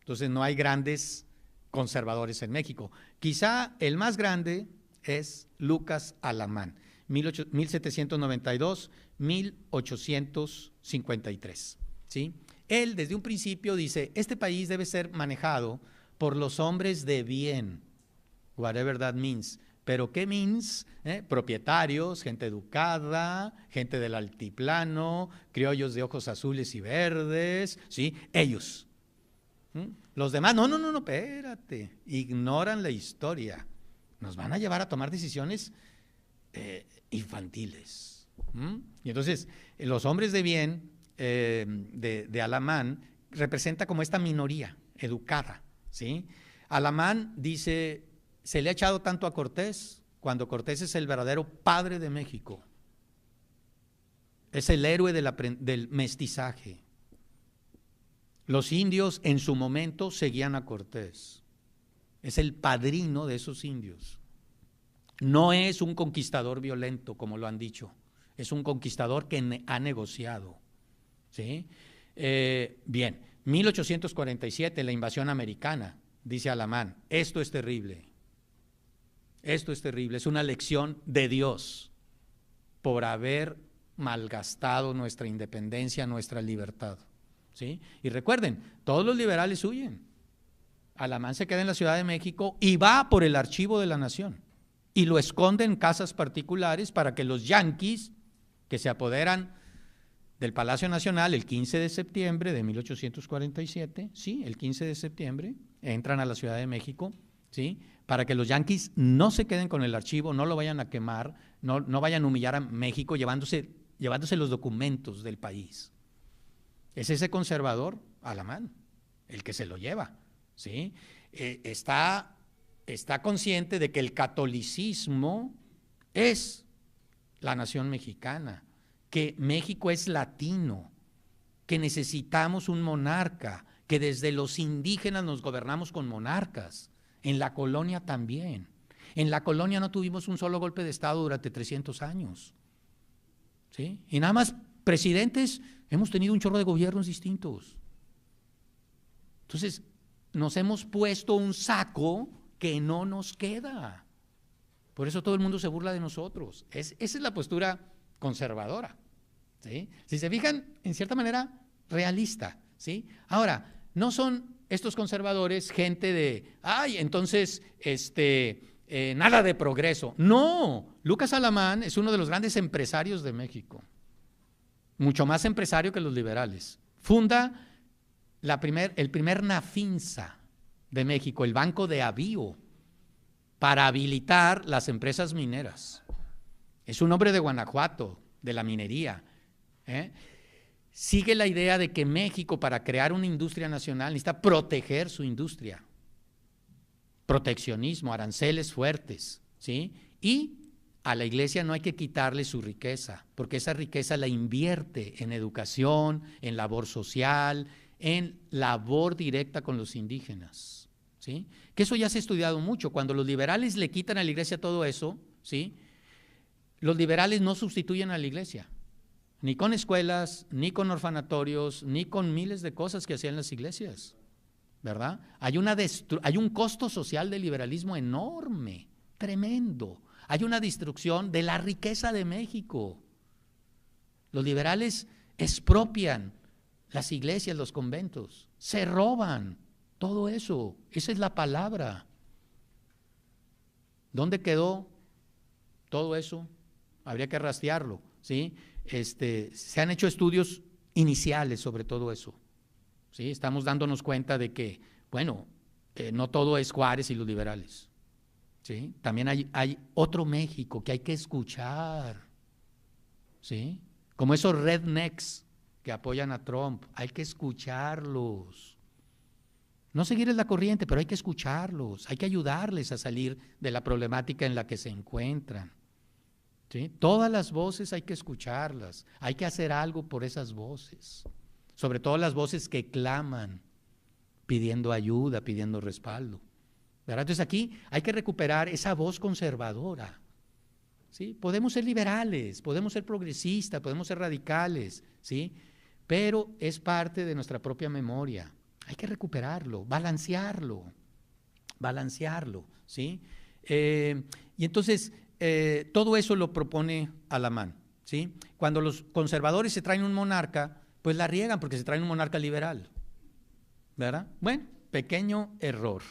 Entonces no hay grandes conservadores en México. Quizá el más grande es Lucas Alamán, 1792-1853, ¿sí? Él desde un principio dice, este país debe ser manejado por los hombres de bien, whatever that means. ¿Pero qué means? Propietarios, gente educada, gente del altiplano, criollos de ojos azules y verdes, ¿sí? Ellos. Los demás, no, espérate, ignoran la historia. Nos van a llevar a tomar decisiones infantiles. Y entonces, los hombres de bien de Alamán representa como esta minoría educada, ¿sí? Alamán dice, se le ha echado tanto a Cortés cuando Cortés es el verdadero padre de México. Es el héroe del mestizaje. Los indios en su momento seguían a Cortés. Es el padrino de esos indios. No es un conquistador violento, como lo han dicho. Es un conquistador que ha negociado, ¿sí? Bien, 1847, la invasión americana, dice Alamán, esto es terrible. Esto es terrible, es una lección de Dios por haber malgastado nuestra independencia, nuestra libertad, ¿sí? Y recuerden, todos los liberales huyen. Alamán se queda en la Ciudad de México y va por el archivo de la nación y lo esconde en casas particulares para que los yanquis que se apoderan del Palacio Nacional el 15 de septiembre de 1847, sí, el 15 de septiembre, entran a la Ciudad de México, ¿sí? Para que los yanquis no se queden con el archivo, no lo vayan a quemar, no vayan a humillar a México llevándose llevándose los documentos del país. Es ese conservador, Alamán, el que se lo lleva, ¿sí? Está consciente de que el catolicismo es la nación mexicana, que México es latino, que necesitamos un monarca, que desde los indígenas nos gobernamos con monarcas, en la colonia también. En la colonia no tuvimos un solo golpe de Estado durante 300 años, ¿sí? Y nada más presidentes, hemos tenido un chorro de gobiernos distintos. Entonces, nos hemos puesto un saco que no nos queda. Por eso todo el mundo se burla de nosotros. Esa es la postura conservadora, ¿sí? Si se fijan, en cierta manera, realista, ¿sí? Ahora, no son estos conservadores gente de, ay, entonces, nada de progreso. No, Lucas Alamán es uno de los grandes empresarios de México, mucho más empresario que los liberales. Funda el primer Nafinsa de México, el Banco de Avío, para habilitar las empresas mineras. Es un hombre de Guanajuato, de la minería. Sigue la idea de que México, para crear una industria nacional, necesita proteger su industria. Proteccionismo, aranceles fuertes, ¿sí? Y a la iglesia no hay que quitarle su riqueza, porque esa riqueza la invierte en educación, en labor social, en labor directa con los indígenas, ¿sí? Que eso ya se ha estudiado mucho. Cuando los liberales le quitan a la iglesia todo eso, ¿sí? Los liberales no sustituyen a la iglesia, ni con escuelas, ni con orfanatorios, ni con miles de cosas que hacían las iglesias, ¿verdad? Hay un costo social del liberalismo enorme, tremendo. Hay una destrucción de la riqueza de México. Los liberales expropian las iglesias, los conventos, se roban todo eso. Esa es la palabra. ¿Dónde quedó todo eso? Habría que rastrearlo, ¿sí? Se han hecho estudios iniciales sobre todo eso, ¿sí? Estamos dándonos cuenta de que, bueno, no todo es Juárez y los liberales, ¿sí? También hay otro México que hay que escuchar, ¿sí? Como esos rednecks que apoyan a Trump, hay que escucharlos. No seguirles la corriente, pero hay que escucharlos, hay que ayudarles a salir de la problemática en la que se encuentran, ¿sí? Todas las voces hay que escucharlas, hay que hacer algo por esas voces, sobre todo las voces que claman, pidiendo ayuda, pidiendo respaldo, ¿verdad? Entonces aquí hay que recuperar esa voz conservadora, ¿sí? Podemos ser liberales, podemos ser progresistas, podemos ser radicales, ¿sí? Pero es parte de nuestra propia memoria. Hay que recuperarlo, balancearlo, ¿sí? Y entonces, todo eso lo propone Alamán, ¿sí? Cuando los conservadores se traen un monarca, pues la riegan porque se traen un monarca liberal, ¿verdad? Bueno, pequeño error.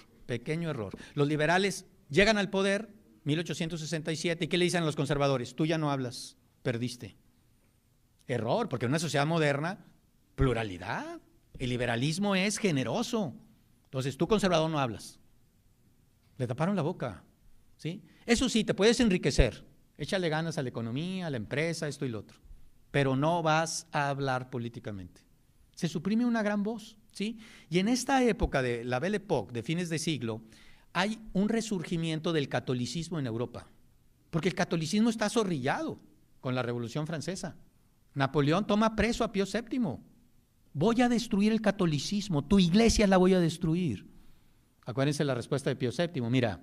Los liberales llegan al poder, 1867, ¿y qué le dicen a los conservadores? Tú ya no hablas, perdiste. Error, porque en una sociedad moderna, pluralidad. El liberalismo es generoso. Entonces, tú conservador no hablas. Le taparon la boca, ¿sí? Eso sí, te puedes enriquecer. Échale ganas a la economía, a la empresa, esto y lo otro. Pero no vas a hablar políticamente. Se suprime una gran voz, ¿sí? Y en esta época de la Belle Époque, de fines de siglo, hay un resurgimiento del catolicismo en Europa. Porque el catolicismo está zorrillado con la Revolución Francesa. Napoleón toma preso a Pío VII. Voy a destruir el catolicismo, tu iglesia la voy a destruir. Acuérdense la respuesta de Pío VII, mira,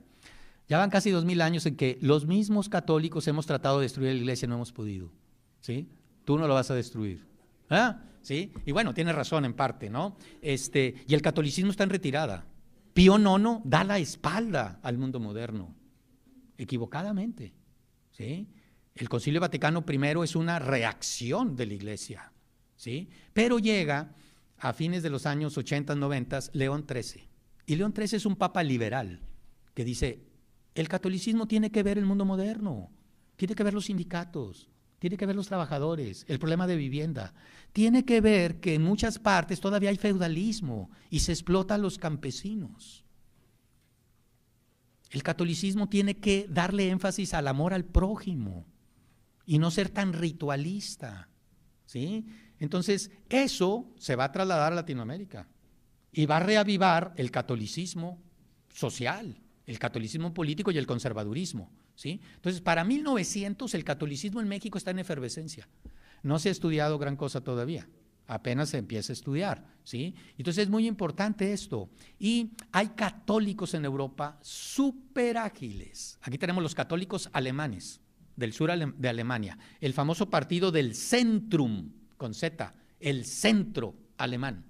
ya van casi 2000 años en que los mismos católicos hemos tratado de destruir la iglesia y no hemos podido, ¿sí? Tú no lo vas a destruir, ¿ah? ¿Sí? Y bueno, tiene razón en parte, ¿no? Y el catolicismo está en retirada. Pío IX da la espalda al mundo moderno, equivocadamente, ¿sí? El Concilio Vaticano I es una reacción de la iglesia, ¿sí? Pero llega a fines de los años 80, 90, León XIII. Y León XIII es un papa liberal que dice, el catolicismo tiene que ver el mundo moderno, tiene que ver los sindicatos, tiene que ver los trabajadores, el problema de vivienda, tiene que ver que en muchas partes todavía hay feudalismo y se explota a los campesinos. El catolicismo tiene que darle énfasis al amor al prójimo, y no ser tan ritualista, ¿sí? Entonces, eso se va a trasladar a Latinoamérica y va a reavivar el catolicismo social, el catolicismo político y el conservadurismo, ¿sí? Entonces, para 1900 el catolicismo en México está en efervescencia. No se ha estudiado gran cosa todavía, apenas se empieza a estudiar, ¿sí? Entonces es muy importante esto. Y hay católicos en Europa súper ágiles. Aquí tenemos los católicos alemanes, del sur de Alemania, el famoso partido del Centrum, con Z, el centro alemán,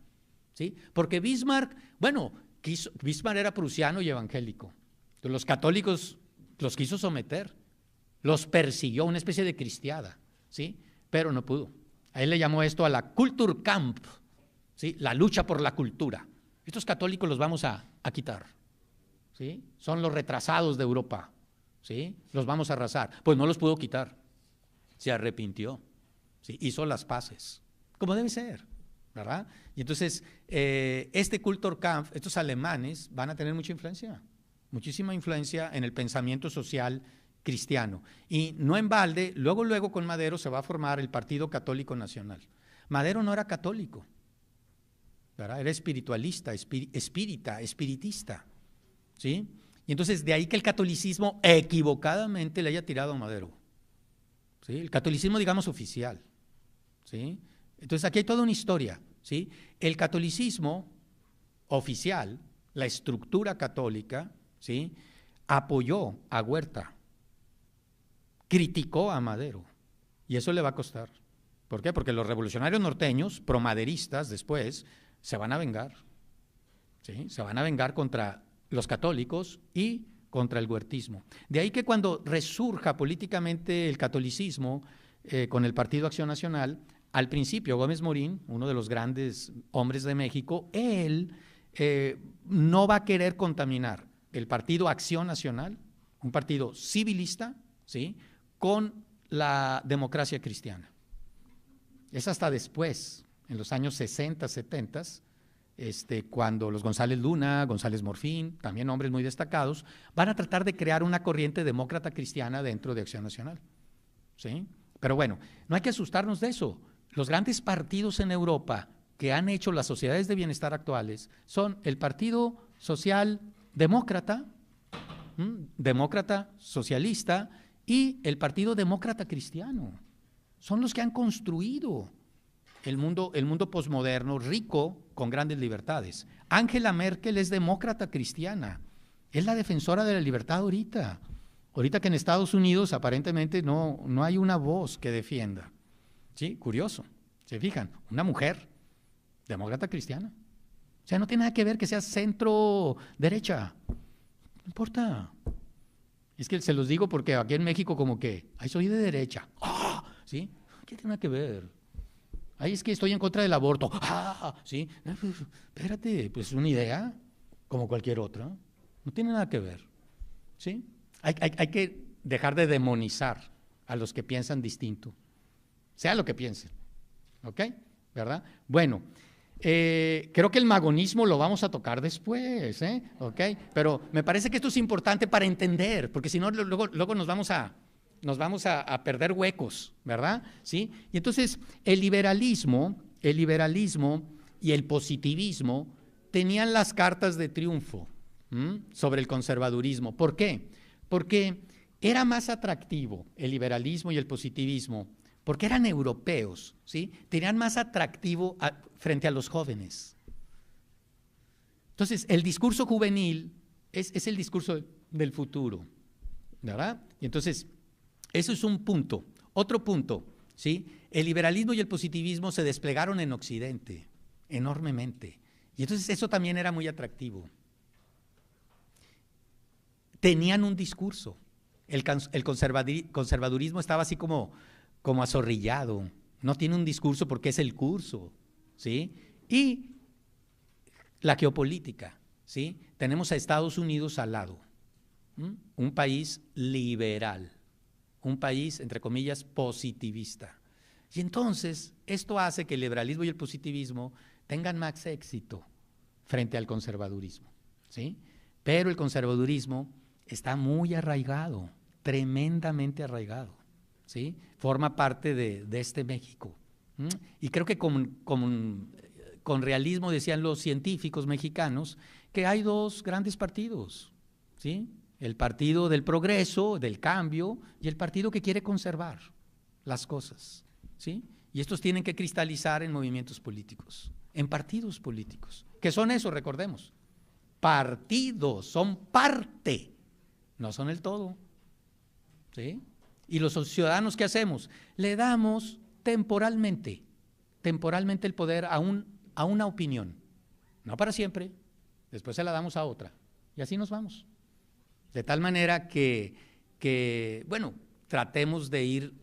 ¿sí? Porque Bismarck, bueno, Bismarck era prusiano y evangélico. Entonces, los católicos los quiso someter, los persiguió, una especie de cristiada, ¿sí? Pero no pudo. A él le llamó esto a la Kulturkampf, ¿sí? La lucha por la cultura. Estos católicos los vamos a quitar, ¿sí? Son los retrasados de Europa, ¿sí? Los vamos a arrasar. Pues no los pudo quitar, se arrepintió, ¿sí? Hizo las paces, como debe ser, ¿verdad? Y entonces, este Kulturkampf, estos alemanes van a tener mucha influencia, muchísima influencia en el pensamiento social cristiano. Y no en balde, luego con Madero se va a formar el Partido Católico Nacional. Madero no era católico, ¿verdad? Era espiritualista, espiritista, ¿sí? Y entonces de ahí que el catolicismo equivocadamente le haya tirado a Madero, ¿sí? El catolicismo, digamos, oficial, ¿sí? Entonces aquí hay toda una historia, ¿sí? El catolicismo oficial, la estructura católica, ¿sí?, apoyó a Huerta, criticó a Madero, y eso le va a costar. ¿Por qué? Porque los revolucionarios norteños, promaderistas, después, se van a vengar, ¿sí? Se van a vengar contra los católicos y contra el huertismo. De ahí que cuando resurja políticamente el catolicismo con el Partido Acción Nacional, al principio Gómez Morín, uno de los grandes hombres de México, él no va a querer contaminar el Partido Acción Nacional, un partido civilista, ¿sí?, con la democracia cristiana. Es hasta después, en los años 60, 70, cuando los González Luna, González Morfín, también hombres muy destacados, van a tratar de crear una corriente demócrata cristiana dentro de Acción Nacional, ¿sí? Pero bueno, no hay que asustarnos de eso. Los grandes partidos en Europa que han hecho las sociedades de bienestar actuales son el Partido Social Demócrata, demócrata socialista, y el Partido Demócrata Cristiano. Son los que han construido el mundo posmoderno, rico, con grandes libertades. Angela Merkel es demócrata cristiana, es la defensora de la libertad ahorita. Ahorita que en Estados Unidos aparentemente no hay una voz que defienda. ¿Sí? Curioso. ¿Se fijan? Una mujer demócrata cristiana. O sea, no tiene nada que ver que sea centro-derecha. No importa. Es que se los digo porque aquí en México como que, ay, soy de derecha. ¡Ah! ¿Sí? ¿Qué tiene que ver? Ay, es que estoy en contra del aborto. ¡Ah! ¿Sí? Espérate, pues es una idea como cualquier otra. No tiene nada que ver. ¿Sí? Hay que dejar de demonizar a los que piensan distinto, sea lo que piensen. ¿Ok? ¿Verdad? Bueno, creo que el magonismo lo vamos a tocar después, ¿ok? Pero me parece que esto es importante para entender, porque si no, luego nos vamos a perder huecos, ¿verdad? ¿Sí? Y entonces el liberalismo y el positivismo tenían las cartas de triunfo sobre el conservadurismo. ¿Por qué? Porque era más atractivo el liberalismo y el positivismo, porque eran europeos, ¿sí? Tenían más atractivo frente a los jóvenes. Entonces, el discurso juvenil es el discurso del futuro, ¿verdad? Y entonces, eso es un punto. Otro punto, ¿sí? El liberalismo y el positivismo se desplegaron en Occidente enormemente. Y entonces eso también era muy atractivo. Tenían un discurso. El conservadurismo estaba así como azorrillado. No tiene un discurso porque es el curso, ¿sí? Y la geopolítica, ¿sí? Tenemos a Estados Unidos al lado, un país liberal, un país, entre comillas, positivista. Y entonces, esto hace que el liberalismo y el positivismo tengan más éxito frente al conservadurismo, ¿sí? Pero el conservadurismo está muy arraigado, tremendamente arraigado, ¿sí? Forma parte de este México. Y creo que con realismo decían los científicos mexicanos que hay dos grandes partidos, ¿sí? El partido del progreso, del cambio, y el partido que quiere conservar las cosas, ¿sí? Y estos tienen que cristalizar en movimientos políticos, en partidos políticos, que son eso, recordemos, partidos, son parte, no son el todo, ¿sí? Y los ciudadanos, ¿qué hacemos? Le damos temporalmente el poder a una opinión, no para siempre, después se la damos a otra, y así nos vamos. De tal manera que bueno, tratemos de ir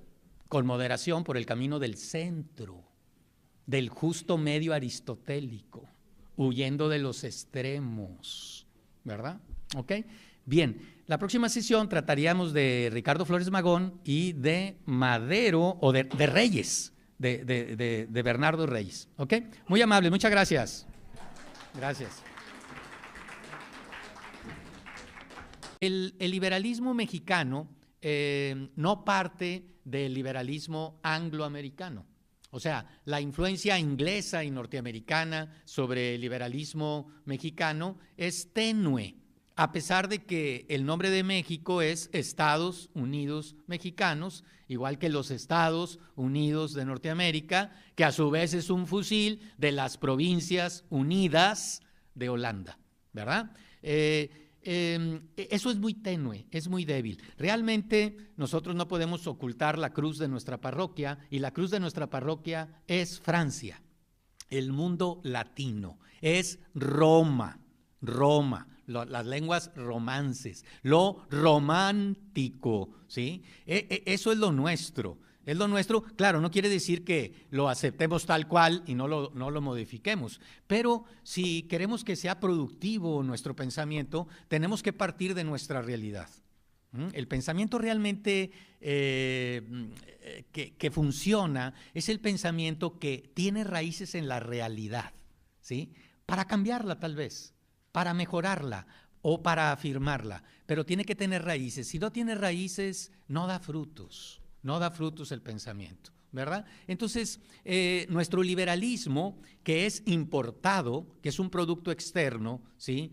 con moderación por el camino del centro, del justo medio aristotélico, huyendo de los extremos, ¿verdad? ¿Ok? Bien, la próxima sesión trataríamos de Ricardo Flores Magón y de Madero, o de Reyes, de Bernardo Reyes, ¿ok? Muy amable, muchas gracias. Gracias. El liberalismo mexicano no parte del liberalismo angloamericano. O sea, la influencia inglesa y norteamericana sobre el liberalismo mexicano es tenue, a pesar de que el nombre de México es Estados Unidos Mexicanos, igual que los Estados Unidos de Norteamérica, que a su vez es un fusil de las Provincias Unidas de Holanda, ¿verdad? Eso es muy tenue, es muy débil. Realmente nosotros no podemos ocultar la cruz de nuestra parroquia, y la cruz de nuestra parroquia es Francia, el mundo latino, es Roma, las lenguas romances, lo romántico, ¿sí? Eso es lo nuestro. Es lo nuestro, claro, no quiere decir que lo aceptemos tal cual y no lo modifiquemos, pero si queremos que sea productivo nuestro pensamiento, tenemos que partir de nuestra realidad. El pensamiento realmente que funciona es el pensamiento que tiene raíces en la realidad, ¿sí? Para cambiarla tal vez, para mejorarla o para afirmarla, pero tiene que tener raíces. Si no tiene raíces, no da frutos. No da frutos el pensamiento, ¿verdad? Entonces, nuestro liberalismo, que es importado, que es un producto externo, ¿sí?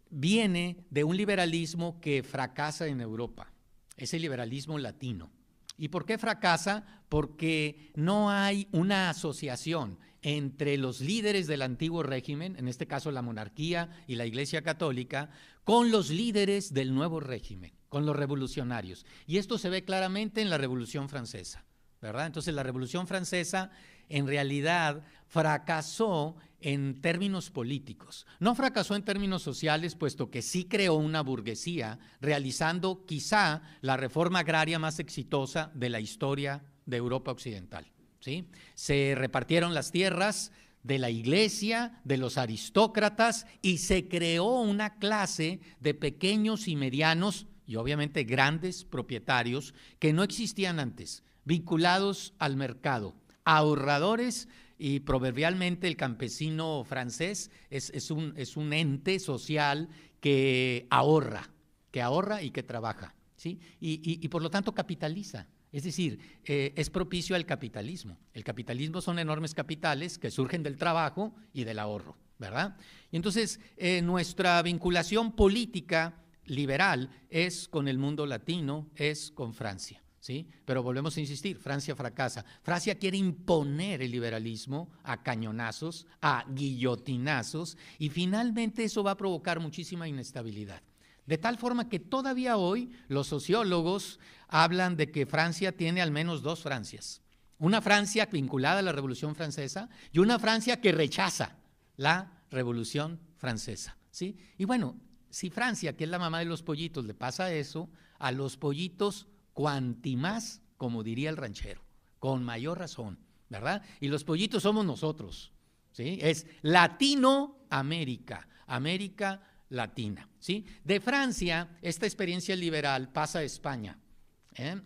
Viene de un liberalismo que fracasa en Europa, es el liberalismo latino. ¿Y por qué fracasa? Porque no hay una asociación entre los líderes del antiguo régimen, en este caso la monarquía y la Iglesia Católica, con los líderes del nuevo régimen, con los revolucionarios. Y esto se ve claramente en la Revolución Francesa, ¿verdad? Entonces la Revolución Francesa en realidad fracasó en términos políticos. No fracasó en términos sociales, puesto que sí creó una burguesía, realizando quizá la reforma agraria más exitosa de la historia de Europa Occidental, ¿sí? Se repartieron las tierras de la iglesia, de los aristócratas, y se creó una clase de pequeños y medianos y obviamente grandes propietarios que no existían antes, vinculados al mercado, ahorradores, y proverbialmente el campesino francés es un ente social que ahorra y que trabaja, ¿sí? Y por lo tanto capitaliza. Es decir, es propicio al capitalismo. El capitalismo son enormes capitales que surgen del trabajo y del ahorro, ¿verdad? Y entonces nuestra vinculación política liberal es con el mundo latino, es con Francia, ¿sí? Pero volvemos a insistir, Francia fracasa. Francia quiere imponer el liberalismo a cañonazos, a guillotinazos, y finalmente eso va a provocar muchísima inestabilidad. De tal forma que todavía hoy los sociólogos hablan de que Francia tiene al menos dos Francias. Una Francia vinculada a la Revolución Francesa y una Francia que rechaza la Revolución Francesa, ¿sí? Y bueno, si Francia, que es la mamá de los pollitos, le pasa eso, a los pollitos cuanti más, como diría el ranchero, con mayor razón, ¿verdad? Y los pollitos somos nosotros, ¿sí? Es Latinoamérica, América Latina, ¿sí? De Francia, esta experiencia liberal pasa a España,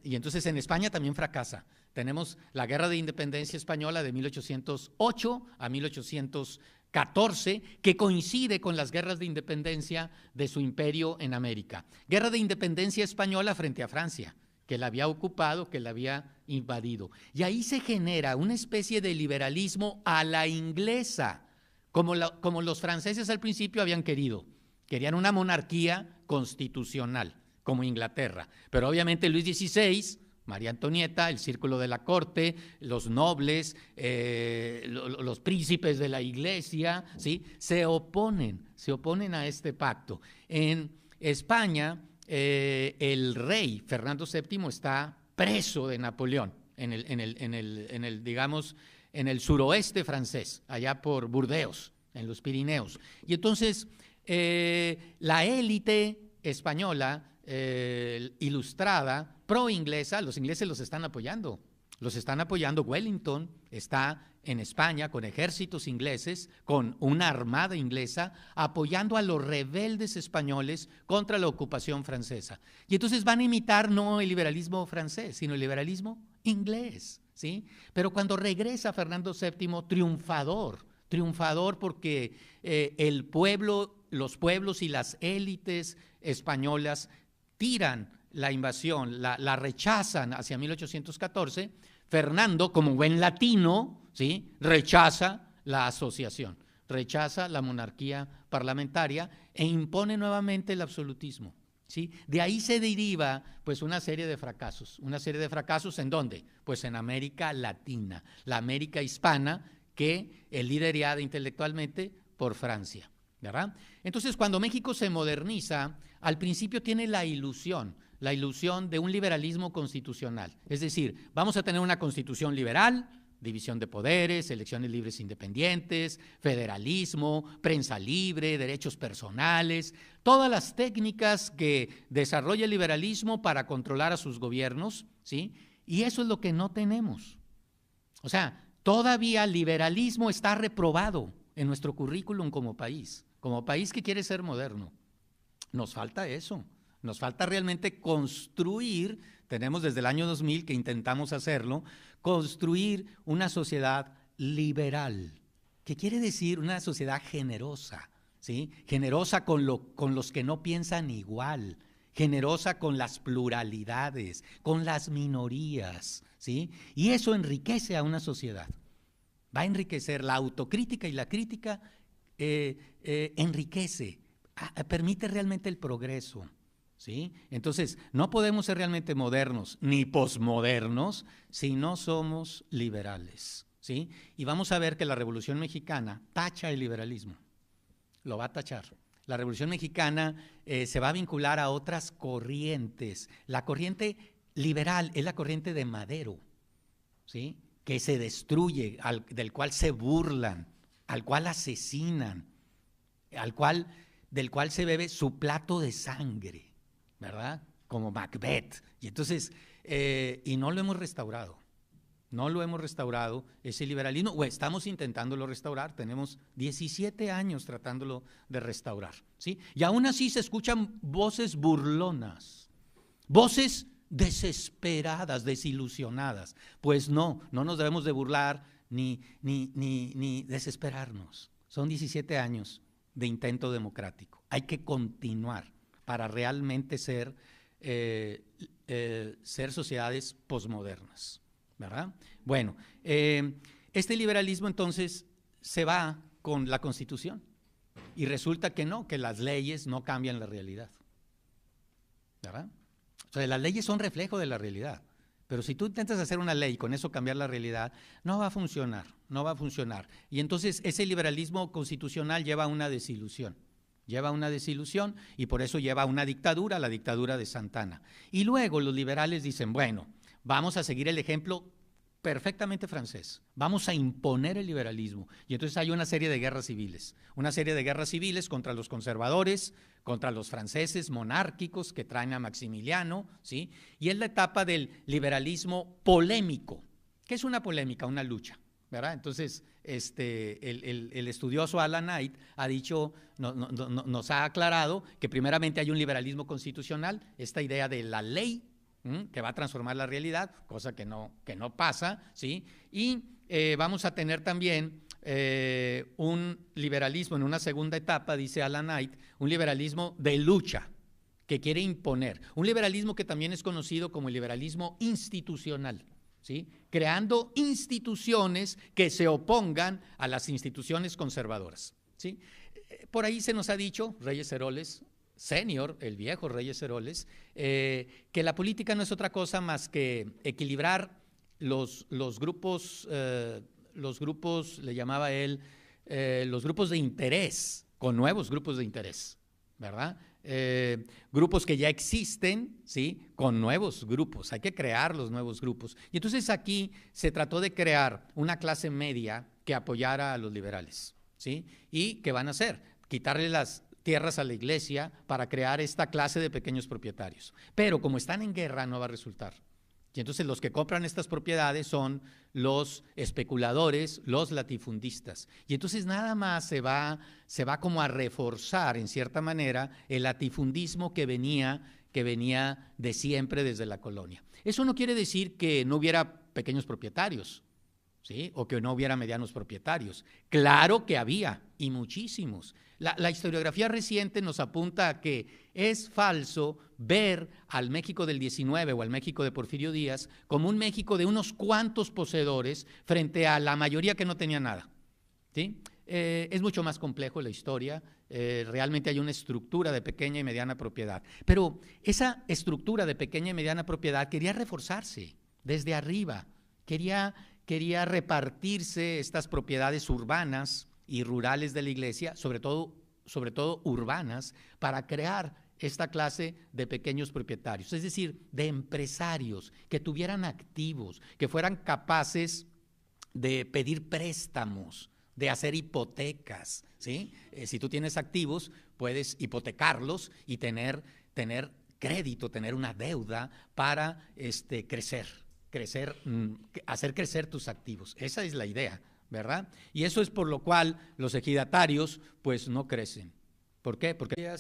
y entonces en España también fracasa. Tenemos la Guerra de Independencia Española de 1808 a 1814, que coincide con las guerras de independencia de su imperio en América. Guerra de Independencia Española frente a Francia, que la había ocupado, que la había invadido. Y ahí se genera una especie de liberalismo a la inglesa, como los franceses al principio habían querido. Querían una monarquía constitucional, como Inglaterra. Pero obviamente Luis XVI, María Antonieta, el círculo de la corte, los nobles, los príncipes de la iglesia, ¿sí? se oponen a este pacto. En España, el rey Fernando VII está preso de Napoleón, digamos, en el suroeste francés, allá por Burdeos, en los Pirineos. Y entonces la élite española ilustrada, pro-inglesa, los ingleses los están apoyando. Wellington está en España con ejércitos ingleses, con una armada inglesa, apoyando a los rebeldes españoles contra la ocupación francesa. Y entonces van a imitar no el liberalismo francés, sino el liberalismo inglés, ¿sí? Pero cuando regresa Fernando VII, triunfador porque el pueblo, los pueblos y las élites españolas tiran la invasión, la rechazan hacia 1814, Fernando, como buen latino, ¿sí? rechaza la asociación, rechaza la monarquía parlamentaria e impone nuevamente el absolutismo. ¿Sí? De ahí se deriva pues una serie de fracasos. ¿En dónde? Pues en América Latina, la América hispana, que es liderada intelectualmente por Francia, ¿verdad? Entonces, cuando México se moderniza, al principio tiene la ilusión de un liberalismo constitucional. Es decir, vamos a tener una constitución liberal, división de poderes, elecciones libres independientes, federalismo, prensa libre, derechos personales, todas las técnicas que desarrolla el liberalismo para controlar a sus gobiernos, ¿sí? Y eso es lo que no tenemos. O sea, todavía el liberalismo está reprobado en nuestro currículum como país que quiere ser moderno. Nos falta eso, nos falta realmente construir, tenemos desde el año 2000 que intentamos hacerlo, construir una sociedad liberal, que quiere decir una sociedad generosa, ¿sí? Generosa con los que no piensan igual, generosa con las pluralidades, con las minorías, ¿sí? Y eso enriquece a una sociedad. Va a enriquecer la autocrítica y la crítica, enriquece, permite realmente el progreso, ¿sí? Entonces, no podemos ser realmente modernos ni posmodernos si no somos liberales, ¿sí? Y vamos a ver que la Revolución Mexicana tacha el liberalismo, lo va a tachar. La Revolución Mexicana se va a vincular a otras corrientes. La corriente liberal es la corriente de Madero, ¿sí? Que se destruye, del cual se burlan, al cual asesinan, del cual se bebe su plato de sangre, ¿verdad? Como Macbeth. Y entonces, y no lo hemos restaurado. No lo hemos restaurado, ese liberalismo, o estamos intentándolo restaurar, tenemos 17 años tratándolo de restaurar, ¿sí? Y aún así se escuchan voces burlonas, voces desesperadas, desilusionadas. Pues no nos debemos de burlar ni desesperarnos. Son 17 años de intento democrático. Hay que continuar para realmente ser sociedades posmodernas, ¿verdad? Bueno, este liberalismo entonces se va con la Constitución y resulta que no, que las leyes no cambian la realidad, ¿verdad? O sea, las leyes son reflejo de la realidad, pero si tú intentas hacer una ley y con eso cambiar la realidad, no va a funcionar. Y entonces ese liberalismo constitucional lleva a una desilusión. Y por eso lleva a una dictadura, la dictadura de Santa Anna. Y luego los liberales dicen, bueno, vamos a seguir el ejemplo perfectamente francés, vamos a imponer el liberalismo. Y entonces hay una serie de guerras civiles contra los conservadores, contra los franceses monárquicos que traen a Maximiliano, ¿sí? Y es la etapa del liberalismo polémico. ¿Qué es una polémica? Una lucha, ¿verdad? Entonces, el estudioso Alan Knight ha dicho, nos ha aclarado que primeramente hay un liberalismo constitucional, esta idea de la ley, que va a transformar la realidad, cosa que no pasa, ¿sí? Y vamos a tener también un liberalismo en una segunda etapa, dice Alan Knight, un liberalismo de lucha, que quiere imponer. Un liberalismo que también es conocido como el liberalismo institucional, ¿sí? Creando instituciones que se opongan a las instituciones conservadoras, ¿sí? Por ahí se nos ha dicho, Reyes Heroles, senior, el viejo Reyes Heroles, que la política no es otra cosa más que equilibrar los grupos, le llamaba él, los grupos de interés con nuevos grupos de interés, ¿verdad? Grupos que ya existen, ¿sí? Con nuevos grupos, hay que crear los nuevos grupos. Y entonces aquí se trató de crear una clase media que apoyara a los liberales, ¿sí? ¿Y qué van a hacer? Quitarle las tierras a la iglesia para crear esta clase de pequeños propietarios. Pero como están en guerra no va a resultar. Y entonces los que compran estas propiedades son los especuladores, los latifundistas. Y entonces nada más se va como a reforzar en cierta manera el latifundismo que venía de siempre desde la colonia. Eso no quiere decir que no hubiera pequeños propietarios, ¿sí? O que no hubiera medianos propietarios. Claro que había, y muchísimos. La historiografía reciente nos apunta a que es falso ver al México del 19 o al México de Porfirio Díaz como un México de unos cuantos poseedores frente a la mayoría que no tenía nada, ¿sí? Es mucho más complejo la historia, realmente hay una estructura de pequeña y mediana propiedad, pero esa estructura de pequeña y mediana propiedad quería reforzarse desde arriba, quería repartirse estas propiedades urbanas y rurales de la iglesia, sobre todo urbanas, para crear esta clase de pequeños propietarios, es decir, de empresarios que tuvieran activos, que fueran capaces de pedir préstamos, de hacer hipotecas, ¿sí? Si tú tienes activos, puedes hipotecarlos y tener crédito, tener una deuda para crecer, hacer crecer tus activos. Esa es la idea, ¿verdad? Y eso es por lo cual los ejidatarios pues no crecen. ¿Por qué? Porque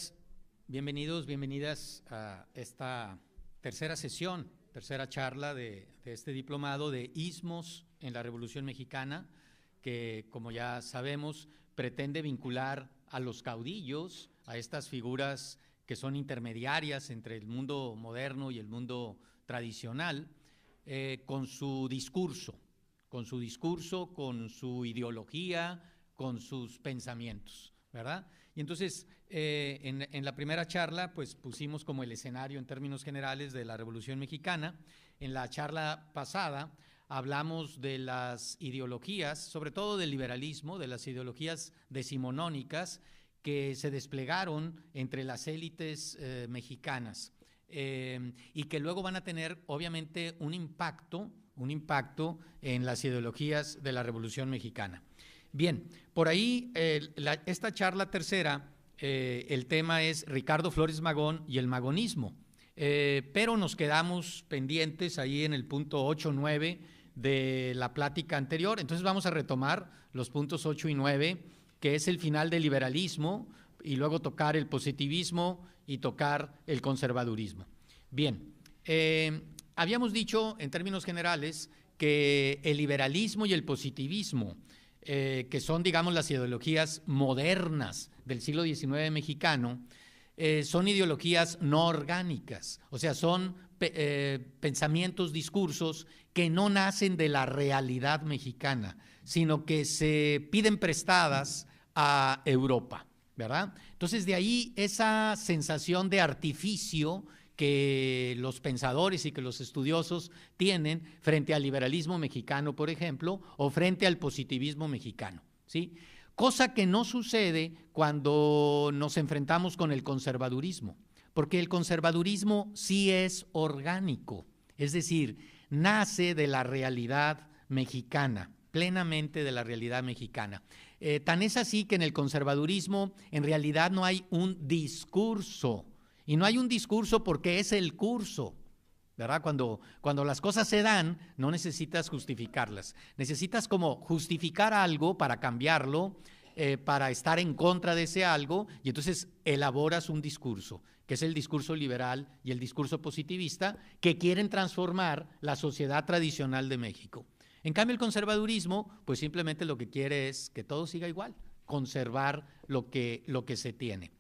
bienvenidos, bienvenidas a esta tercera sesión, tercera charla de este diplomado de Istmos en la Revolución Mexicana, que como ya sabemos pretende vincular a los caudillos, a estas figuras que son intermediarias entre el mundo moderno y el mundo tradicional, con su discurso, con su ideología, con sus pensamientos, ¿verdad? Y entonces, en la primera charla, pues pusimos como el escenario en términos generales de la Revolución Mexicana. En la charla pasada hablamos de las ideologías, sobre todo del liberalismo, de las ideologías decimonónicas que se desplegaron entre las élites mexicanas y que luego van a tener, obviamente, un impacto en las ideologías de la Revolución Mexicana. Bien, por ahí esta charla tercera, el tema es Ricardo Flores Magón y el magonismo, pero nos quedamos pendientes ahí en el punto 8, 9 de la plática anterior, entonces vamos a retomar los puntos 8 y 9, que es el final del liberalismo, y luego tocar el positivismo y tocar el conservadurismo. Bien, habíamos dicho en términos generales que el liberalismo y el positivismo, que son, digamos, las ideologías modernas del siglo XIX mexicano, son ideologías no orgánicas, o sea, son pensamientos, discursos que no nacen de la realidad mexicana, sino que se piden prestadas a Europa, ¿verdad? Entonces, de ahí esa sensación de artificio que los pensadores y que los estudiosos tienen frente al liberalismo mexicano, por ejemplo, o frente al positivismo mexicano, ¿sí? Cosa que no sucede cuando nos enfrentamos con el conservadurismo, porque el conservadurismo sí es orgánico, es decir, nace de la realidad mexicana, plenamente de la realidad mexicana. Tan es así que en el conservadurismo en realidad no hay un discurso, y no hay un discurso porque es el curso, ¿verdad? Cuando las cosas se dan, no necesitas justificarlas, necesitas como justificar algo para cambiarlo, para estar en contra de ese algo, y entonces elaboras un discurso, que es el discurso liberal y el discurso positivista, que quieren transformar la sociedad tradicional de México. En cambio, el conservadurismo, pues simplemente lo que quiere es que todo siga igual, conservar lo que se tiene.